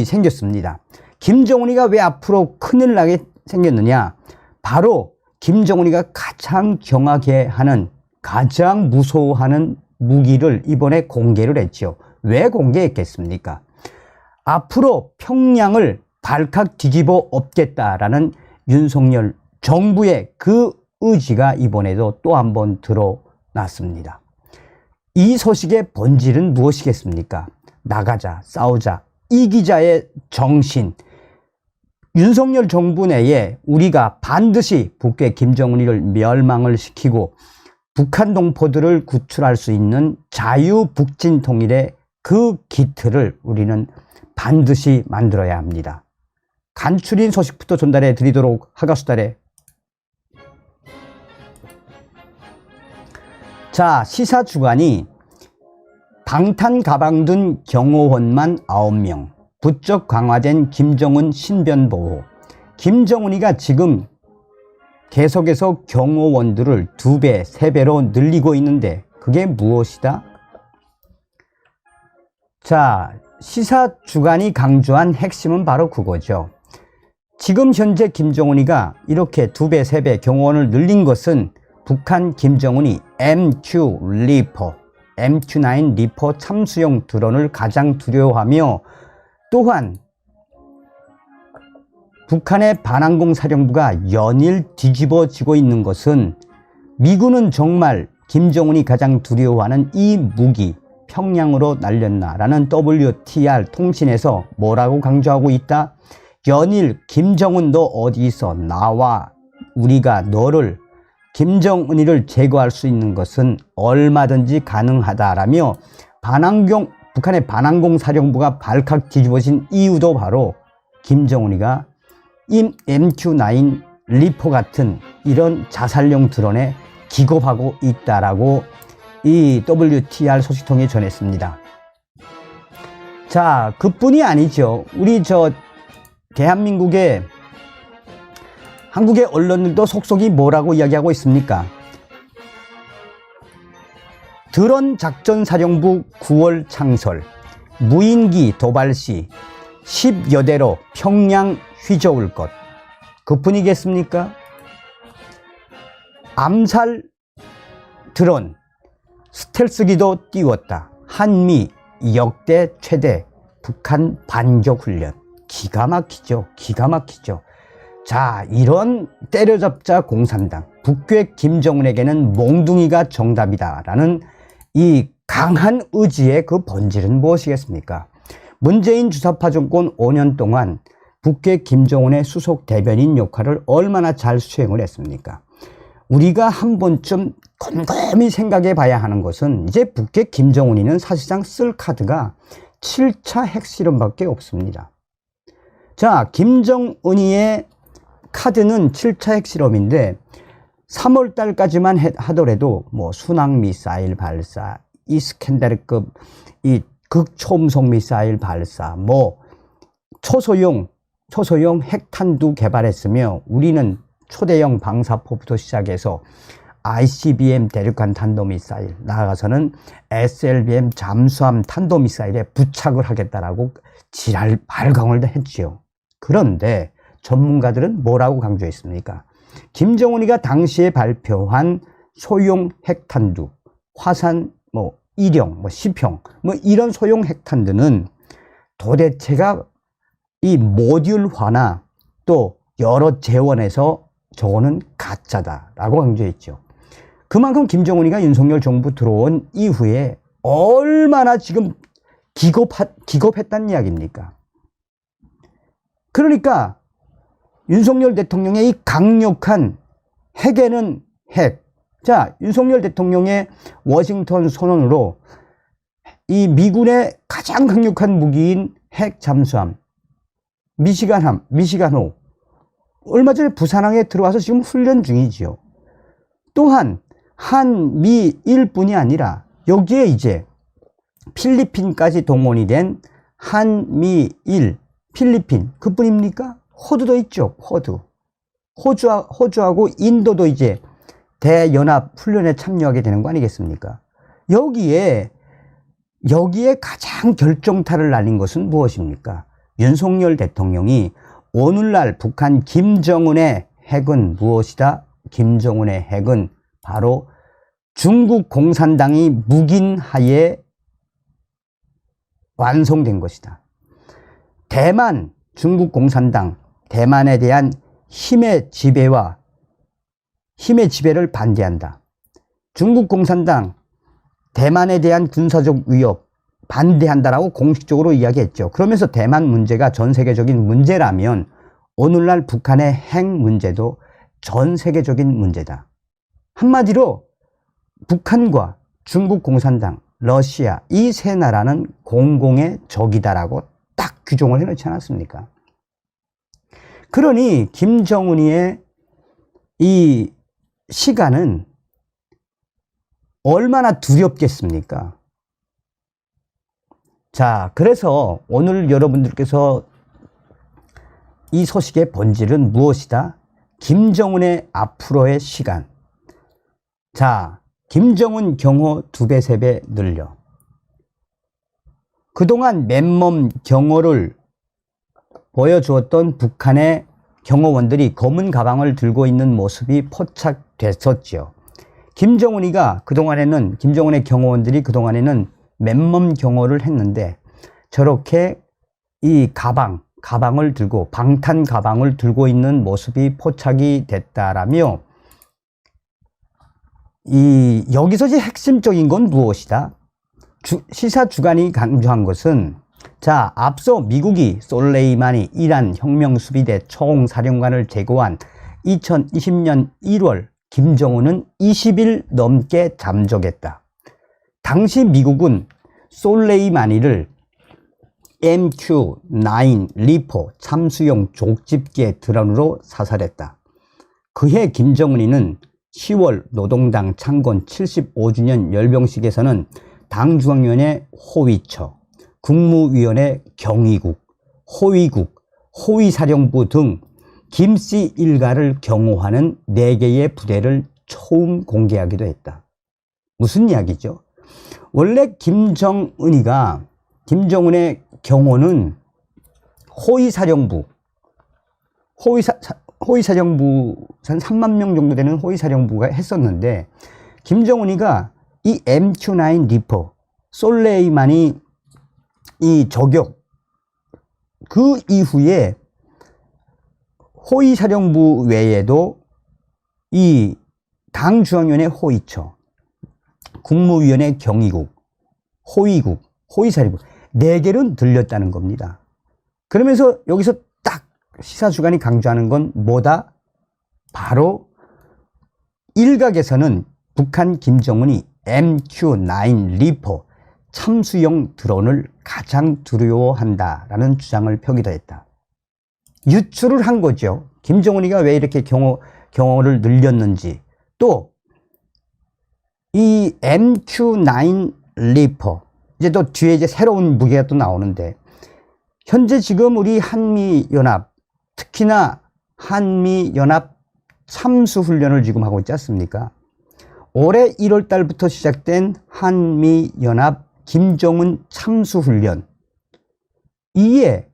생겼습니다. 김정은이가 왜 앞으로 큰일 나게 생겼느냐? 바로 김정은이가 가장 경하게 하는, 가장 무서워하는 무기를 이번에 공개를 했죠. 왜 공개했겠습니까? 앞으로 평양을 발칵 뒤집어 엎겠다라는 윤석열 정부의 그 의지가 이번에도 또 한 번 드러났습니다. 이 소식의 본질은 무엇이겠습니까? 나가자, 싸우자, 이기자의 정신. 윤석열 정부 내에 우리가 반드시 북괴 김정은이를 멸망을 시키고 북한 동포들을 구출할 수 있는 자유북진 통일의 그 기틀을 우리는 반드시 만들어야 합니다. 간추린 소식부터 전달해 드리도록 하겠습니다. 자, 시사주간이 방탄 가방 든 경호원만 9명, 부쩍 강화된 김정은 신변보호. 김정은이가 지금 계속해서 경호원들을 2배, 3배로 늘리고 있는데 그게 무엇이다? 자, 시사주간이 강조한 핵심은 바로 그거죠. 지금 현재 김정은이가 이렇게 2배, 3배 경호원을 늘린 것은 북한 김정은이 MQ 리퍼, MQ9 리퍼 참수용 드론을 가장 두려워하며 또한 북한의 반항공 사령부가 연일 뒤집어지고 있는 것은 미군은 정말 김정은이 가장 두려워하는 이 무기 평양으로 날렸나라는 WTR 통신에서 뭐라고 강조하고 있다? 연일 김정은 너 어디 있어? 나와. 우리가 너를 김정은이를 제거할 수 있는 것은 얼마든지 가능하다라며 북한의 반항공 사령부가 발칵 뒤집어진 이유도 바로 김정은이가 이 MQ9 리퍼 같은 이런 자살용 드론에 기겁하고 있다라고 이 WTR 소식통이 전했습니다. 자, 그뿐이 아니죠. 우리 대한민국의 한국의 언론들도 속속이 뭐라고 이야기하고 있습니까? 드론 작전사령부 9월 창설, 무인기 도발 시 10여 대로 평양 휘저을 것. 그뿐이겠습니까? 암살 드론, 스텔스기도 띄웠다. 한미 역대 최대 북한 반격 훈련. 기가 막히죠. 기가 막히죠. 자, 이런 때려잡자 공산당, 북괴 김정은에게는 몽둥이가 정답이다라는 이 강한 의지의 그 본질은 무엇이겠습니까? 문재인 주사파 정권 5년 동안 북괴 김정은의 수석 대변인 역할을 얼마나 잘 수행을 했습니까? 우리가 한 번쯤 곰곰이 생각해 봐야 하는 것은 이제 북괴 김정은이는 사실상 쓸 카드가 7차 핵실험밖에 없습니다. 자, 김정은이의 카드는 7차 핵실험인데 3월 달까지만 하더라도 뭐 순항 미사일 발사, 이스캔데르급 이 극초음속 미사일 발사, 뭐 초소형 핵탄두 개발했으며 우리는 초대형 방사포부터 시작해서 ICBM 대륙간 탄도미사일, 나아가서는 SLBM 잠수함 탄도미사일에 부착을 하겠다라고 지랄 발광을 했지요. 그런데 전문가들은 뭐라고 강조했습니까? 김정은이가 당시에 발표한 소형 핵탄두, 화산, 일형, 시평, 이런 소형 핵탄두는 도대체가 이 모듈화나 또 여러 재원에서 저거는 가짜다라고 강조했죠. 그만큼 김정은이가 윤석열 정부 들어온 이후에 얼마나 지금 기겁했다는 이야기입니까? 그러니까 윤석열 대통령의 이 강력한 핵에는 핵. 자, 윤석열 대통령의 워싱턴 선언으로 이 미군의 가장 강력한 무기인 핵 잠수함, 미시간호. 얼마 전에 부산항에 들어와서 지금 훈련 중이지요. 또한 한미일뿐이 아니라 여기에 이제 필리핀까지 동원이 된 한미일, 필리핀, 그뿐입니까? 호주도 있죠. 호주하고 인도도 이제 대연합 훈련에 참여하게 되는 거 아니겠습니까? 여기에 가장 결정타를 날린 것은 무엇입니까? 윤석열 대통령이 오늘날 북한 김정은의 핵은 무엇이다? 김정은의 핵은 바로 중국 공산당이 묵인하에 완성된 것이다. 대만 중국 공산당 대만에 대한 힘의 지배를 반대한다. 중국 공산당 대만에 대한 군사적 위협 반대한다라고 공식적으로 이야기했죠. 그러면서 대만 문제가 전 세계적인 문제라면 오늘날 북한의 핵 문제도 전 세계적인 문제다. 한마디로 북한과 중국 공산당, 러시아 이 세 나라는 공공의 적이다라고 딱 규정을 해놓지 않았습니까? 그러니 김정은이의 이 시간은 얼마나 두렵겠습니까? 자, 그래서 오늘 여러분들께서 이 소식의 본질은 무엇이다? 김정은의 앞으로의 시간. 자, 김정은 경호 2배, 3배 늘려. 그동안 맨몸 경호를 보여주었던 북한의 경호원들이 검은 가방을 들고 있는 모습이 포착됐었지요. 김정은의 경호원들이 그동안에는 맨몸 경호를 했는데 저렇게 이 가방을 들고 방탄 가방을 들고 있는 모습이 포착이 됐다라며 여기서 이제 핵심적인 건 무엇이다? 시사 주간이 강조한 것은 자, 앞서 미국이 솔레이마니 이란 혁명수비대 총사령관을 제거한 2020년 1월 김정은은 20일 넘게 잠적했다. 당시 미국은 솔레이마니를 MQ-9 리퍼 참수용 족집게 드론으로 사살했다. 그해 김정은이는 10월 노동당 창건 75주년 열병식에서는 당중앙위원회 호위처, 국무위원회 경위국, 호위국, 호위사령부 등 김씨 일가를 경호하는 4개의 부대를 처음 공개하기도 했다. 무슨 이야기죠? 원래 김정은의 경호는 호위사령부 한 3만 명 정도 되는 호위사령부가 했었는데 김정은이가 이 MQ-9 리퍼 솔레이마니 이 저격 그 이후에 호위사령부 외에도 이 당중앙위원회 호위처, 국무위원회 경위국, 호위국, 호위사령부 4개는 들렸다는 겁니다. 그러면서 여기서 딱 시사주간이 강조하는 건 뭐다? 바로 일각에서는 북한 김정은이 MQ-9 리퍼 참수용 드론을 가장 두려워한다라는 주장을 펴기도 했다. 유추를 한 거죠. 김정은이가 왜 이렇게 경호를 늘렸는지. 또 이 MQ-9 리퍼 이제 또 뒤에 이제 새로운 무기가 또 나오는데 현재 지금 우리 한미연합 특히나 한미연합 참수훈련을 지금 하고 있지 않습니까? 올해 1월 달부터 시작된 한미연합 김정은 참수훈련 이에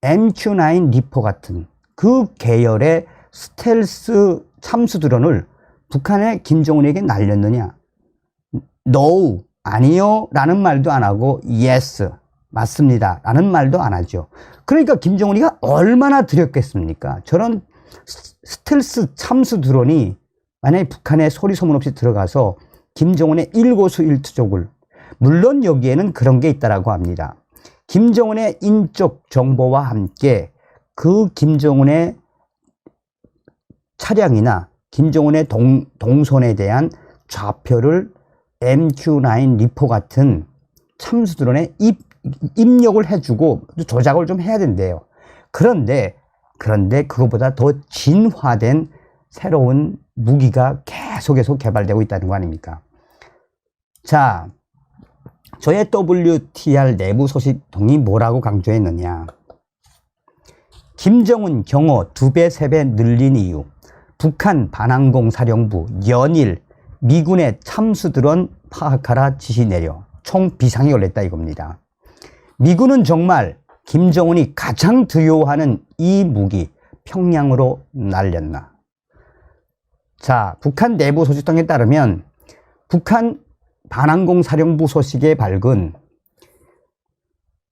MQ-9 리퍼 같은 그 계열의 스텔스 참수 드론을 북한의 김정은에게 날렸느냐? No, 아니요 라는 말도 안 하고 Yes, 맞습니다 라는 말도 안 하죠. 그러니까 김정은이가 얼마나 두렵겠습니까? 저런 스텔스 참수 드론이 만약에 북한에 소리 소문 없이 들어가서 김정은의 일거수일투족을, 물론 여기에는 그런 게 있다라고 합니다. 김정은의 인적 정보와 함께 그 김정은의 차량이나 김정은의 동선에 대한 좌표를 MQ-9 리퍼 같은 참수 드론에 입력을 해주고 조작을 좀 해야 된대요. 그런데 그거보다 더 진화된 새로운 무기가 계속 개발되고 있다는 거 아닙니까? 자, 저의 WTR 내부 소식통이 뭐라고 강조했느냐? 김정은 경호 2배, 3배 늘린 이유. 북한 반항공 사령부 연일 미군의 참수 드론 파악하라 지시 내려 총 비상이 걸렸다 이겁니다. 미군은 정말 김정은이 가장 두려워하는 이 무기 평양으로 날렸나? 자, 북한 내부 소식통에 따르면 북한 반항공 사령부 소식에 밝은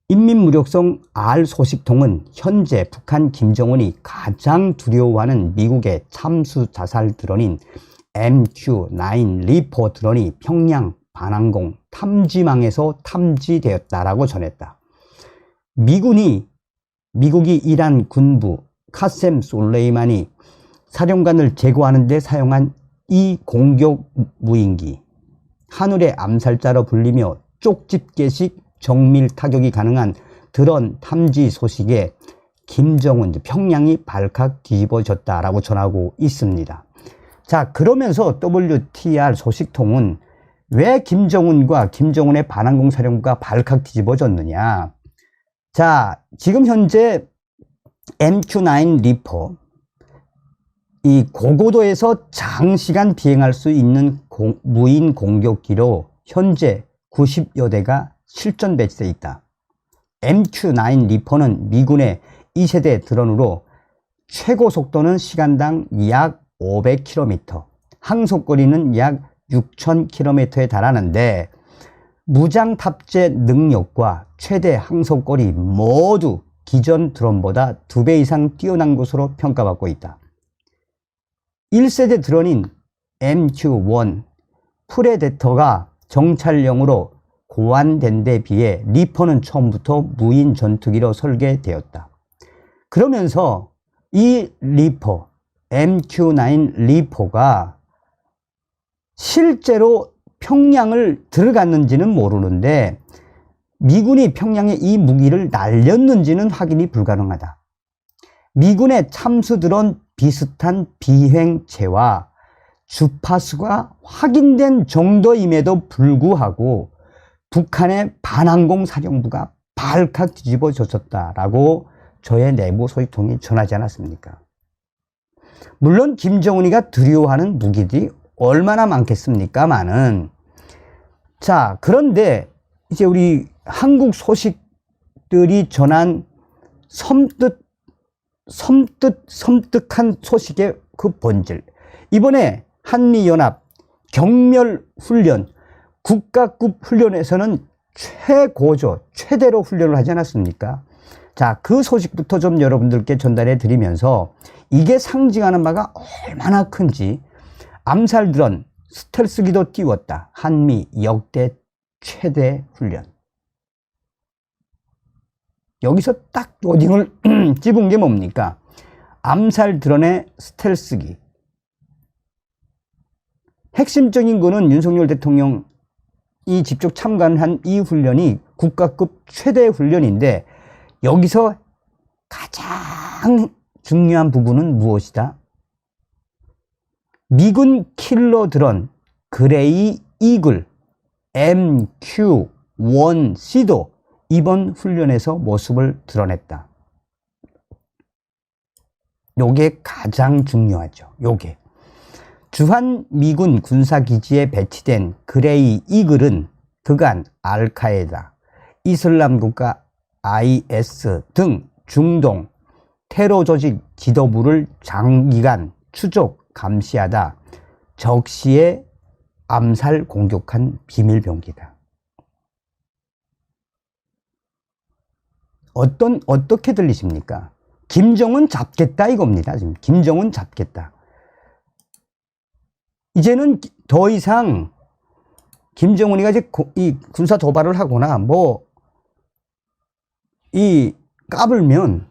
인민무력성 R 소식통은 현재 북한 김정은이 가장 두려워하는 미국의 참수 자살 드론인 MQ-9 리퍼 드론이 평양 반항공 탐지망에서 탐지되었다라고 전했다. 미국이 이란 군부 카셈 솔레이마니 사령관을 제거하는 데 사용한 이 공격 무인기, 하늘의 암살자로 불리며 쪽집게식 정밀 타격이 가능한 드론 탐지 소식에 김정은 평양이 발칵 뒤집어졌다라고 전하고 있습니다. 자, 그러면서 WTR 소식통은 왜 김정은과 김정은의 반항공 사령부가 발칵 뒤집어졌느냐. 자, 지금 현재 MQ-9 리퍼, 이 고고도에서 장시간 비행할 수 있는 무인 공격기로 현재 90여 대가 실전 배치되어 있다. MQ-9 리퍼는 미군의 2세대 드론으로 최고 속도는 시간당 약 500km, 항속거리는 약 6000km에 달하는데 무장 탑재 능력과 최대 항속거리 모두 기존 드론보다 2배 이상 뛰어난 것으로 평가받고 있다. 1세대 드론인 MQ-1 프레데터가 정찰용으로 고안된 데 비해 리퍼는 처음부터 무인 전투기로 설계되었다. 그러면서 이 리퍼, MQ-9 리퍼가 실제로 평양을 들어갔는지는 모르는데 미군이 평양에 이 무기를 날렸는지는 확인이 불가능하다. 미군의 참수 드론 비슷한 비행체와 주파수가 확인된 정도임에도 불구하고 북한의 반항공 사령부가 발칵 뒤집어졌었다라고 저의 내부 소식통이 전하지 않았습니까? 물론 김정은이가 두려워하는 무기들이 얼마나 많겠습니까마는, 자, 그런데 이제 우리 한국 소식들이 전한 섬뜩한 소식의 그 본질, 이번에 한미연합 경멸훈련, 국가급 훈련에서는 최고조, 최대로 훈련을 하지 않았습니까? 자, 그 소식부터 좀 여러분들께 전달해 드리면서 이게 상징하는 바가 얼마나 큰지, 암살 드론, 스텔스기도 띄웠다. 한미 역대 최대 훈련. 여기서 딱 워딩을 찝은 게 뭡니까? 암살 드론의 스텔스기. 핵심적인 거는 윤석열 대통령이 직접 참관한 이 훈련이 국가급 최대 훈련인데 여기서 가장 중요한 부분은 무엇이다? 미군 킬러 드론 그레이 이글 MQ-1C도 이번 훈련에서 모습을 드러냈다. 요게 가장 중요하죠. 요게. 주한 미군 군사기지에 배치된 그레이 이글은 그간 알카에다, 이슬람국가 IS 등 중동 테러 조직 지도부를 장기간 추적 감시하다 적시에 암살 공격한 비밀병기다. 어떻게 들리십니까? 김정은 잡겠다 이겁니다. 지금 김정은 잡겠다. 이제는 더 이상 김정은이가 이제 이 군사 도발을 하거나 까불면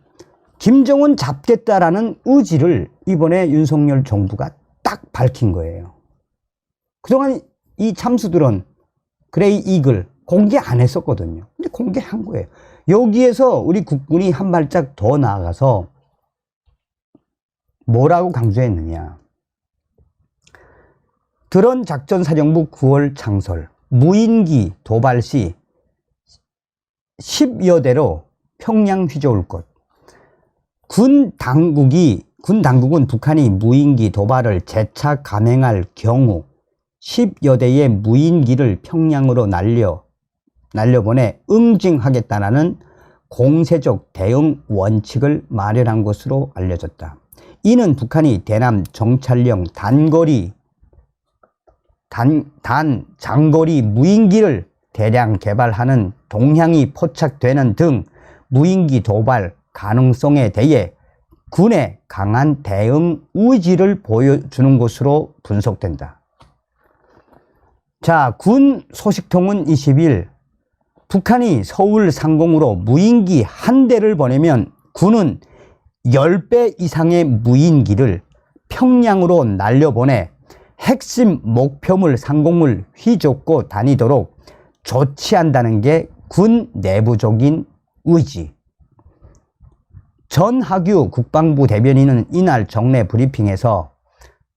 김정은 잡겠다라는 의지를 이번에 윤석열 정부가 딱 밝힌 거예요. 그동안 이 참수 드론 그레이 이글 공개 안 했었거든요. 근데 공개한 거예요. 여기에서 우리 국군이 한 발짝 더 나아가서 뭐라고 강조했느냐. 드론 작전사령부 9월 창설, 무인기 도발 시 10여 대로 평양 휘저을 것. 군 당국은 북한이 무인기 도발을 재차 감행할 경우 10여 대의 무인기를 평양으로 날려보내 응징하겠다는 공세적 대응 원칙을 마련한 것으로 알려졌다. 이는 북한이 대남 정찰용 장거리 무인기를 대량 개발하는 동향이 포착되는 등 무인기 도발 가능성에 대해 군의 강한 대응 의지를 보여주는 것으로 분석된다. 자, 군 소식통은 20일 북한이 서울 상공으로 무인기 한 대를 보내면 군은 10배 이상의 무인기를 평양으로 날려보내 핵심 목표물 상공을 휘젓고 다니도록 조치한다는 게 군 내부적인 의지. 전하규 국방부 대변인은 이날 정례 브리핑에서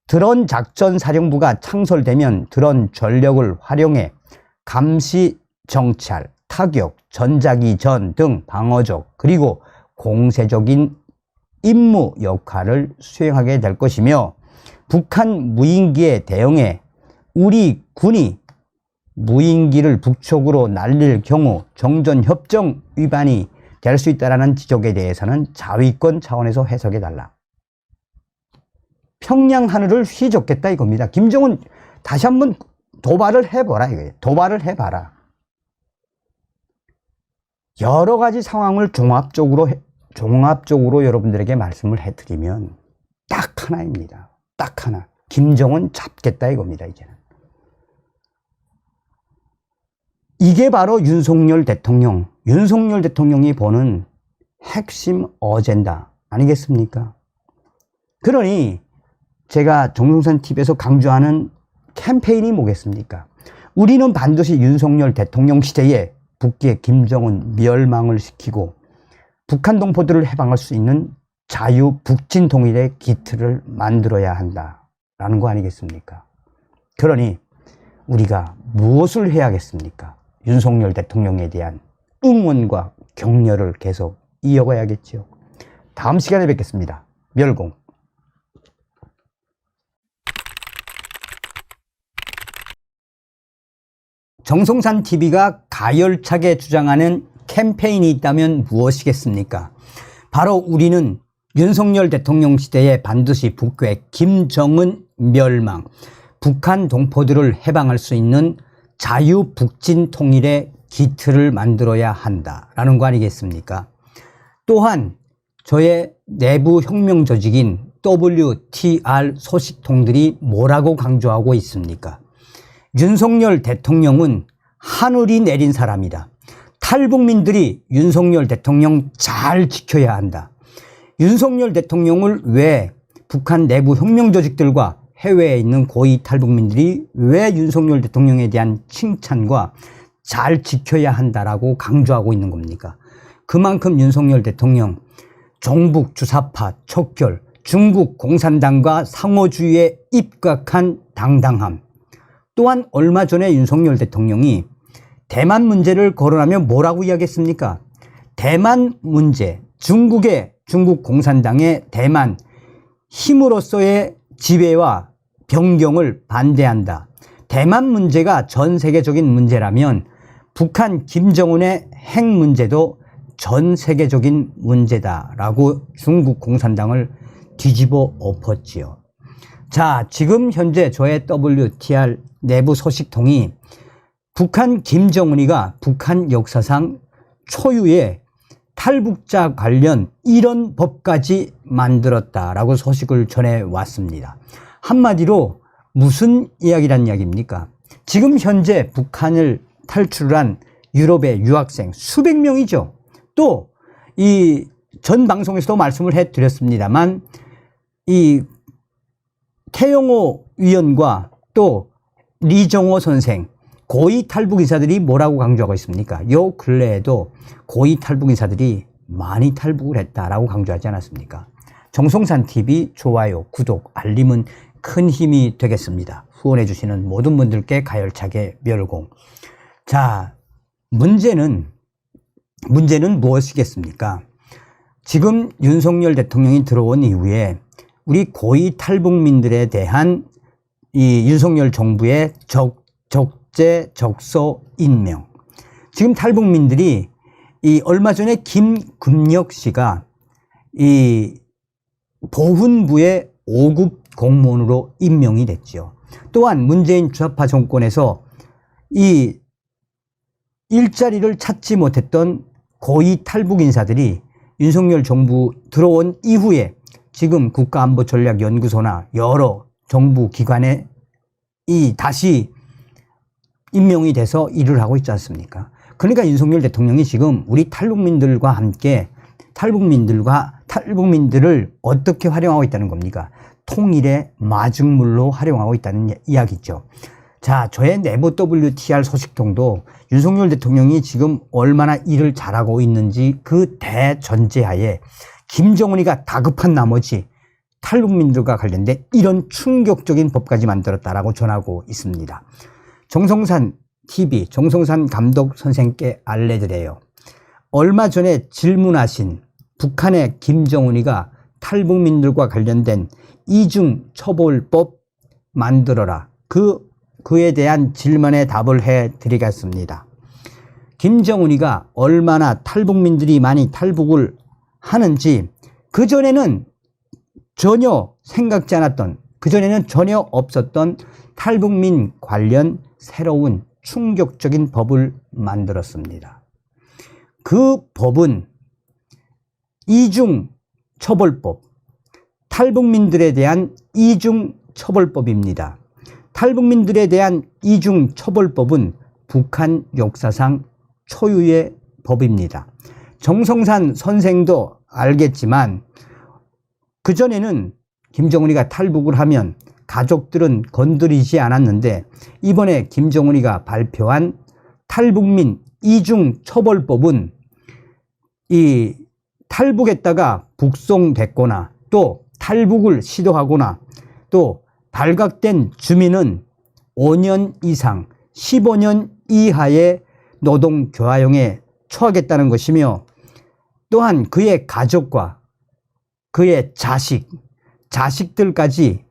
드론 작전 사령부가 창설되면 드론 전력을 활용해 감시, 정찰, 타격, 전자기전 등 방어적 그리고 공세적인 임무 역할을 수행하게 될 것이며 북한 무인기에 대응해 우리 군이 무인기를 북쪽으로 날릴 경우 정전협정 위반이 될 수 있다는 지적에 대해서는 자위권 차원에서 해석해달라. 평양 하늘을 휘젓겠다 이겁니다. 김정은 다시 한번 도발을 해보라 이거예요. 도발을 해봐라. 여러 가지 상황을 종합적으로 여러분들에게 말씀을 해드리면 딱 하나입니다. 딱 하나. 김정은 잡겠다 이겁니다, 이제는. 이게 바로 윤석열 대통령이 보는 핵심 어젠다 아니겠습니까? 그러니 제가 정성산 TV에서 강조하는 캠페인이 뭐겠습니까? 우리는 반드시 윤석열 대통령 시대에 북기의 김정은 멸망을 시키고 북한 동포들을 해방할 수 있는 자유 북진 통일의 기틀을 만들어야 한다라는 거 아니겠습니까? 그러니 우리가 무엇을 해야겠습니까? 윤석열 대통령에 대한 응원과 격려를 계속 이어가야겠죠. 다음 시간에 뵙겠습니다. 멸공. 정성산 TV가 가열차게 주장하는 캠페인이 있다면 무엇이겠습니까? 바로 우리는 윤석열 대통령 시대에 반드시 북괴 김정은 멸망, 북한 동포들을 해방할 수 있는 자유 북진 통일의 기틀을 만들어야 한다라는 거 아니겠습니까? 또한 저의 내부 혁명 조직인 WTR 소식통들이 뭐라고 강조하고 있습니까? 윤석열 대통령은 하늘이 내린 사람이다. 탈북민들이 윤석열 대통령 잘 지켜야 한다. 윤석열 대통령을 왜 북한 내부 혁명 조직들과 해외에 있는 고위 탈북민들이 왜 윤석열 대통령에 대한 칭찬과 잘 지켜야 한다라고 강조하고 있는 겁니까? 그만큼 윤석열 대통령 종북 주사파 척결, 중국 공산당과 상호주의에 입각한 당당함. 또한 얼마 전에 윤석열 대통령이 대만 문제를 거론하며 뭐라고 이야기했습니까? 대만 문제, 중국 공산당의 대만 힘으로써의 지배와 변경을 반대한다. 대만 문제가 전 세계적인 문제라면 북한 김정은의 핵 문제도 전 세계적인 문제다라고 중국 공산당을 뒤집어 엎었지요. 자, 지금 현재 저의 WTR 내부 소식통이 북한 김정은이가 북한 역사상 초유의 탈북자 관련 이런 법까지 만들었다라고 소식을 전해왔습니다. 한마디로 무슨 이야기란 이야기입니까? 지금 현재 북한을 탈출한 유럽의 유학생 수백 명이죠. 또 이 전 방송에서도 말씀을 해드렸습니다만 이 태영호 위원과 또 리정호 선생 고위 탈북 인사들이 뭐라고 강조하고 있습니까? 요 근래에도 고위 탈북 인사들이 많이 탈북을 했다라고 강조하지 않았습니까? 정성산 TV 좋아요, 구독, 알림은 큰 힘이 되겠습니다. 후원해 주시는 모든 분들께 가열차게 멸공. 자, 문제는 무엇이겠습니까? 지금 윤석열 대통령이 들어온 이후에 우리 고위 탈북민들에 대한 이 윤석열 정부의 적재 적소 임명. 지금 탈북민들이 이 얼마 전에 김금혁 씨가 이 보훈부의 5급 공무원으로 임명이 됐죠. 또한 문재인 주사파 정권에서 이 일자리를 찾지 못했던 고위 탈북 인사들이 윤석열 정부 들어온 이후에 지금 국가안보전략연구소나 여러 정부 기관에 다시 임명이 돼서 일을 하고 있지 않습니까? 그러니까 윤석열 대통령이 지금 우리 탈북민들과 함께 탈북민들을 어떻게 활용하고 있다는 겁니까? 통일의 마중물로 활용하고 있다는 이야기죠. 자, 저의 내부 WTR 소식통도 윤석열 대통령이 지금 얼마나 일을 잘하고 있는지 그 대전제하에 김정은이가 다급한 나머지 탈북민들과 관련된 이런 충격적인 법까지 만들었다라고 전하고 있습니다. 정성산 TV, 정성산 감독 선생께 알려드려요. 얼마 전에 질문하신 북한의 김정은이가 탈북민들과 관련된 이중처벌법 만들어라. 그에 대한 질문에 답을 해드리겠습니다. 김정은이가 얼마나 탈북민들이 많이 탈북을 하는지 그전에는 전혀 생각지 않았던, 그전에는 전혀 없었던 탈북민 관련 새로운 충격적인 법을 만들었습니다. 그 법은 이중처벌법, 탈북민들에 대한 이중처벌법입니다. 탈북민들에 대한 이중처벌법은 북한 역사상 초유의 법입니다. 정성산 선생도 알겠지만 그전에는 김정은이가 탈북을 하면 가족들은 건드리지 않았는데 이번에 김정은이가 발표한 탈북민 이중처벌법은 이 탈북했다가 북송됐거나 또 탈북을 시도하거나 또 발각된 주민은 5년 이상 15년 이하의 노동교화형에 처하겠다는 것이며 또한 그의 가족과 그의 자식들까지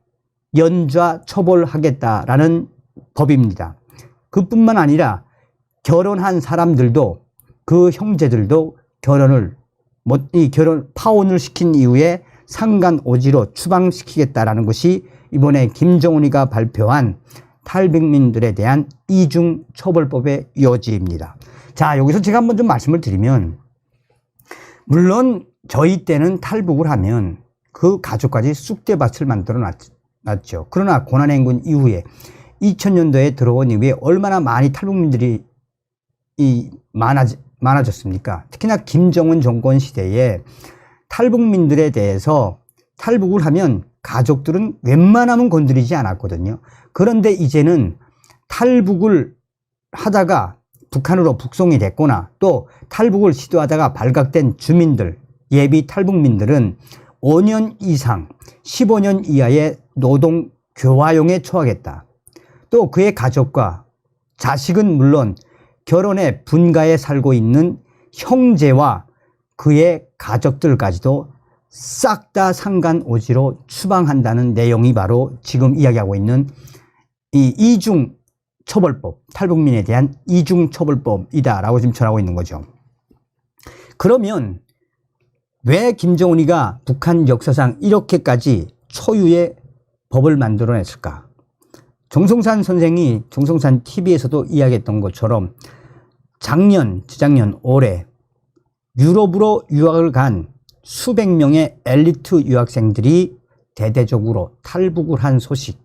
연좌 처벌하겠다라는 법입니다. 그뿐만 아니라 결혼한 사람들도 그 형제들도 결혼 파혼을 시킨 이후에 상간오지로 추방시키겠다라는 것이 이번에 김정은이가 발표한 탈북민들에 대한 이중처벌법의 요지입니다. 자, 여기서 제가 한번 좀 말씀을 드리면 물론 저희 때는 탈북을 하면 그 가족까지 쑥대밭을 만들어 놨죠. 그러나 고난행군 이후에 2000년도에 들어온 이후에 얼마나 많이 탈북민들이 많아졌습니까? 특히나 김정은 정권 시대에 탈북민들에 대해서 탈북을 하면 가족들은 웬만하면 건드리지 않았거든요. 그런데 이제는 탈북을 하다가 북한으로 북송이 됐거나 또 탈북을 시도하다가 발각된 주민들, 예비 탈북민들은 5년 이상 15년 이하의 노동 교화형에 처하겠다. 또 그의 가족과 자식은 물론 결혼해 분가에 살고 있는 형제와 그의 가족들까지도 싹 다 상간오지로 추방한다는 내용이 바로 지금 이야기하고 있는 이 이중처벌법, 탈북민에 대한 이중처벌법이다라고 지금 전하고 있는 거죠. 그러면 왜 김정은이가 북한 역사상 이렇게까지 초유의 법을 만들어냈을까? 정성산 선생이 정성산 TV에서도 이야기했던 것처럼 재작년 올해 유럽으로 유학을 간 수백 명의 엘리트 유학생들이 대대적으로 탈북을 한 소식,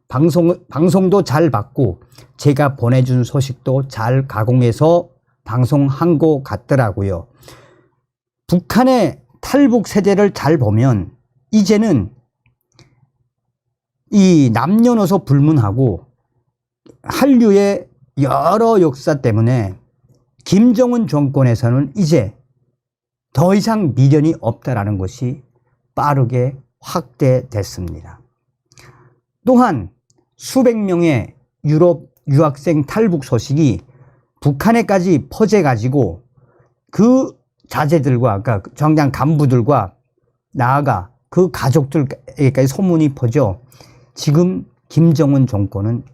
방송도 잘 받고 제가 보내준 소식도 잘 가공해서 방송한 것 같더라고요. 북한의 탈북 세대를 잘 보면 이제는 이 남녀노소 불문하고 한류의 여러 역사 때문에 김정은 정권에서는 이제 더 이상 미련이 없다라는 것이 빠르게 확대됐습니다. 또한 수백 명의 유럽 유학생 탈북 소식이 북한에까지 퍼져가지고 그 자제들과 그러니까 정당 간부들과 나아가 그 가족들에게까지 소문이 퍼져 지금 김정은 정권은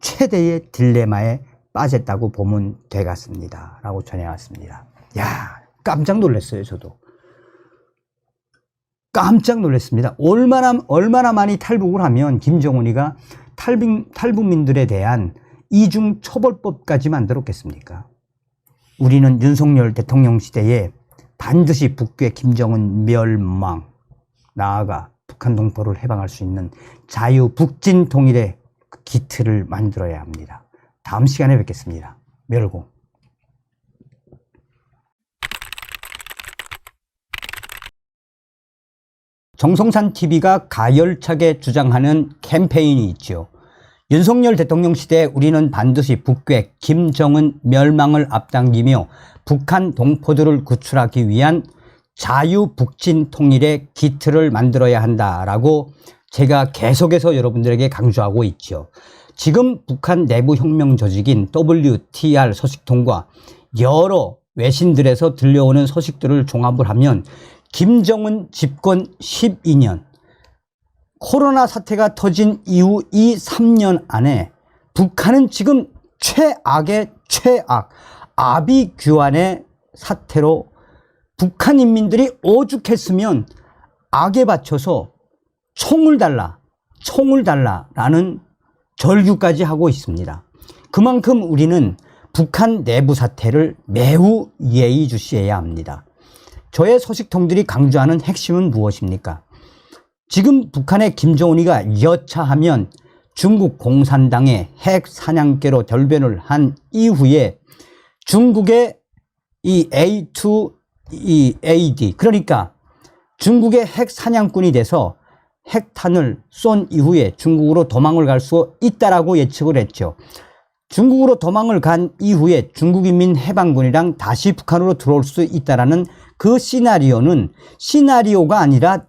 최대의 딜레마에 빠졌다고 보면 되겠습니다. 라고 전해왔습니다. 야, 깜짝 놀랐어요, 저도. 깜짝 놀랐습니다. 얼마나 많이 탈북을 하면 김정은이가 탈북민들에 대한 이중처벌법까지 만들었겠습니까? 우리는 윤석열 대통령 시대에 반드시 북괴 김정은 멸망, 나아가 북한 동포를 해방할 수 있는 자유 북진 통일의 그 기틀을 만들어야 합니다. 다음 시간에 뵙겠습니다. 멸공. 정성산 TV가 가열차게 주장하는 캠페인이 있죠. 윤석열 대통령 시대에 우리는 반드시 북괴 김정은 멸망을 앞당기며 북한 동포들을 구출하기 위한 자유 북진 통일의 기틀을 만들어야 한다라고 제가 계속해서 여러분들에게 강조하고 있죠. 지금 북한 내부 혁명 조직인 WTR 소식통과 여러 외신들에서 들려오는 소식들을 종합을 하면 김정은 집권 12년, 코로나 사태가 터진 이후 이 3년 안에 북한은 지금 최악의 최악, 아비규환의 사태로 북한 인민들이 오죽했으면 악에 바쳐서 총을 달라라는 절규까지 하고 있습니다. 그만큼 우리는 북한 내부 사태를 매우 예의주시해야 합니다. 저의 소식통들이 강조하는 핵심은 무엇입니까? 지금 북한의 김정은이가 여차하면 중국 공산당의 핵 사냥개로 결변을 한 이후에 중국의 이 A2AD, 그러니까 중국의 핵 사냥꾼이 돼서 핵탄을 쏜 이후에 중국으로 도망을 갈 수 있다라고 예측을 했죠. 중국으로 도망을 간 이후에 중국인민해방군이랑 다시 북한으로 들어올 수 있다라는 그 시나리오는 시나리오가 아니라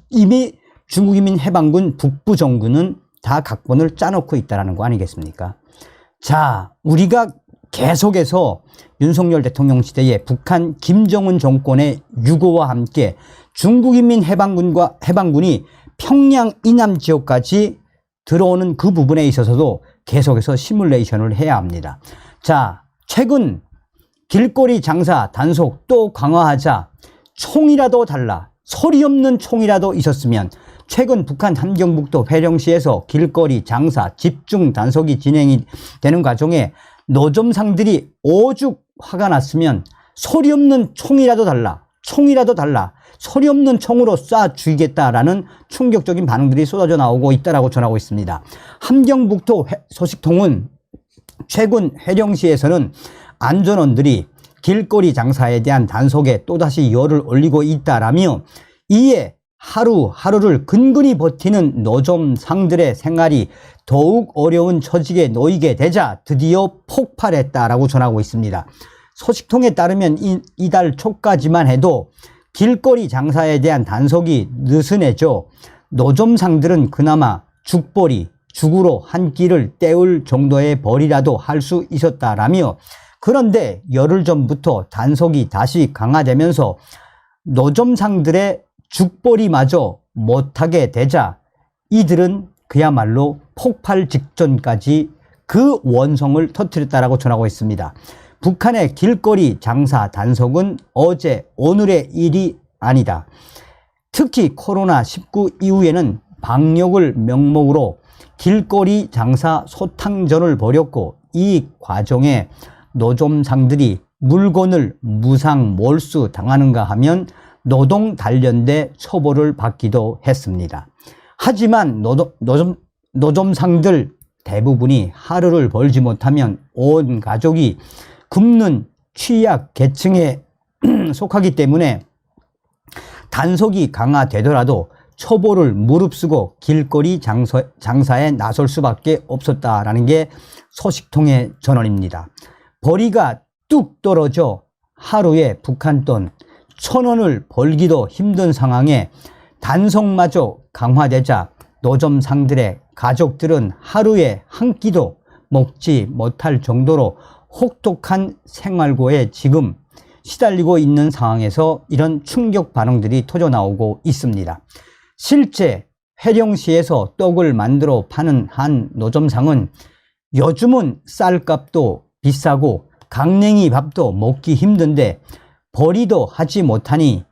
이미 중국인민해방군 북부정부는 다 각본을 짜놓고 있다는 거 아니겠습니까? 자, 우리가 계속해서 윤석열 대통령 시대에 북한 김정은 정권의 유고와 함께 중국인민해방군이 평양 이남 지역까지 들어오는 그 부분에 있어서도 계속해서 시뮬레이션을 해야 합니다. 자, 최근 길거리 장사 단속 또 강화하자, 총이라도 달라, 소리 없는 총이라도 있었으면, 최근 북한 함경북도 회령시에서 길거리 장사 집중 단속이 진행이 되는 과정에 노점상들이 오죽 화가 났으면 소리 없는 총이라도 달라, 소리 없는 총으로 쏴 죽이겠다라는 충격적인 반응들이 쏟아져 나오고 있다라고 전하고 있습니다. 함경북도 소식통은 최근 회령시에서는 안전원들이 길거리 장사에 대한 단속에 또다시 열을 올리고 있다라며, 이에 하루하루를 근근히 버티는 노점상들의 생활이 더욱 어려운 처지에 놓이게 되자 드디어 폭발했다라고 전하고 있습니다. 소식통에 따르면 이달 초까지만 해도 길거리 장사에 대한 단속이 느슨해져 노점상들은 그나마 죽으로 한 끼를 때울 정도의 벌이라도 할 수 있었다라며, 그런데 열흘 전부터 단속이 다시 강화되면서 노점상들의 죽벌이마저 못하게 되자 이들은 그야말로 폭발 직전까지 그 원성을 터뜨렸다라고 전하고 있습니다. 북한의 길거리 장사 단속은 어제 오늘의 일이 아니다. 특히 코로나19 이후에는 방역을 명목으로 길거리 장사 소탕전을 벌였고, 이 과정에 노점상들이 물건을 무상 몰수 당하는가 하면 노동 단련대 처벌을 받기도 했습니다. 하지만 노점상들 대부분이 하루를 벌지 못하면 온 가족이 굶는 취약 계층에 속하기 때문에 단속이 강화되더라도 처벌을 무릅쓰고 길거리 장사에 나설 수밖에 없었다라는 게 소식통의 전언입니다. 벌이가 뚝 떨어져 하루에 북한 돈 1,000원을 벌기도 힘든 상황에 단속마저 강화되자 노점상들의 가족들은 하루에 한 끼도 먹지 못할 정도로 혹독한 생활고에 지금 시달리고 있는 상황에서 이런 충격 반응들이 터져 나오고 있습니다. 실제 회령시에서 떡을 만들어 파는 한 노점상은 요즘은 쌀값도 비싸고 강냉이 밥도 먹기 힘든데 벌이도 하지 못하니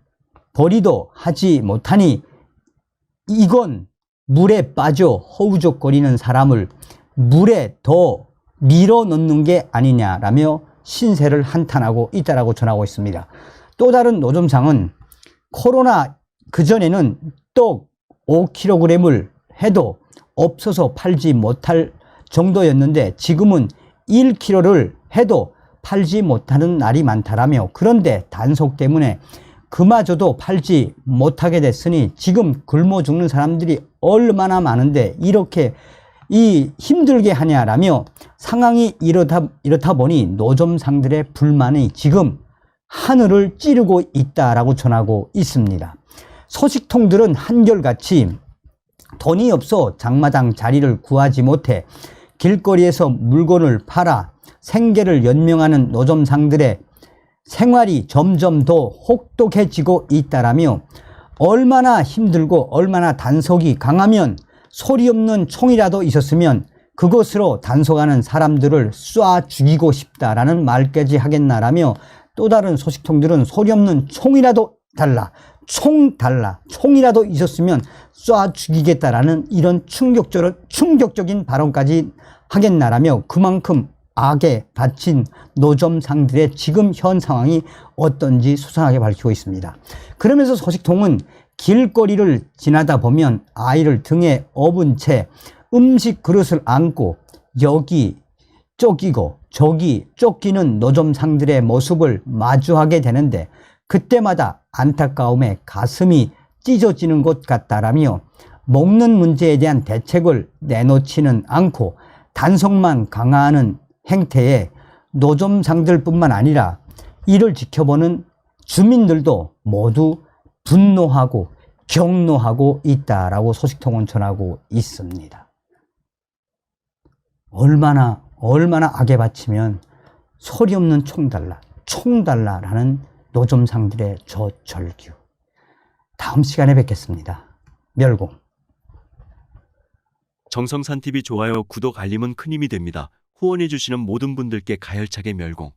이건 물에 빠져 허우적거리는 사람을 물에 더 밀어 넣는 게 아니냐라며 신세를 한탄하고 있다라고 전하고 있습니다. 또 다른 노점상은 코로나 그전에는 떡 5kg을 해도 없어서 팔지 못할 정도였는데 지금은 1kg를 해도 팔지 못하는 날이 많다라며, 그런데 단속 때문에 그마저도 팔지 못하게 됐으니 지금 굶어 죽는 사람들이 얼마나 많은데 이렇게 힘들게 하냐라며 상황이 이렇다 보니 노점상들의 불만이 지금 하늘을 찌르고 있다라고 전하고 있습니다. 소식통들은 한결같이 돈이 없어 장마당 자리를 구하지 못해 길거리에서 물건을 팔아 생계를 연명하는 노점상들의 생활이 점점 더 혹독해지고 있다라며, 얼마나 힘들고 얼마나 단속이 강하면 소리 없는 총이라도 있었으면 그것으로 단속하는 사람들을 쏴 죽이고 싶다라는 말까지 하겠나라며, 또 다른 소식통들은 소리 없는 총이라도 달라, 총 달라, 총이라도 있었으면 쏴 죽이겠다라는 이런 충격적인 발언까지 하겠나라며, 그만큼 악에 갇힌 노점상들의 지금 현 상황이 어떤지 수상하게 밝히고 있습니다. 그러면서 소식통은 길거리를 지나다 보면 아이를 등에 업은 채 음식 그릇을 안고 여기 쫓기고 저기 쫓기는 노점상들의 모습을 마주하게 되는데 그때마다 안타까움에 가슴이 찢어지는 것 같다라며, 먹는 문제에 대한 대책을 내놓지는 않고 단속만 강화하는 행태에 노점상들뿐만 아니라 이를 지켜보는 주민들도 모두 분노하고 경노하고 있다라고 소식통은 전하고 있습니다. 얼마나 악에 바치면 소리 없는 총 달라라는 노점상들의 저 절규. 다음 시간에 뵙겠습니다. 멸공. 정성산 TV 좋아요, 구독, 알림은 큰 힘이 됩니다. 후원해주시는 모든 분들께 가열차게 멸공.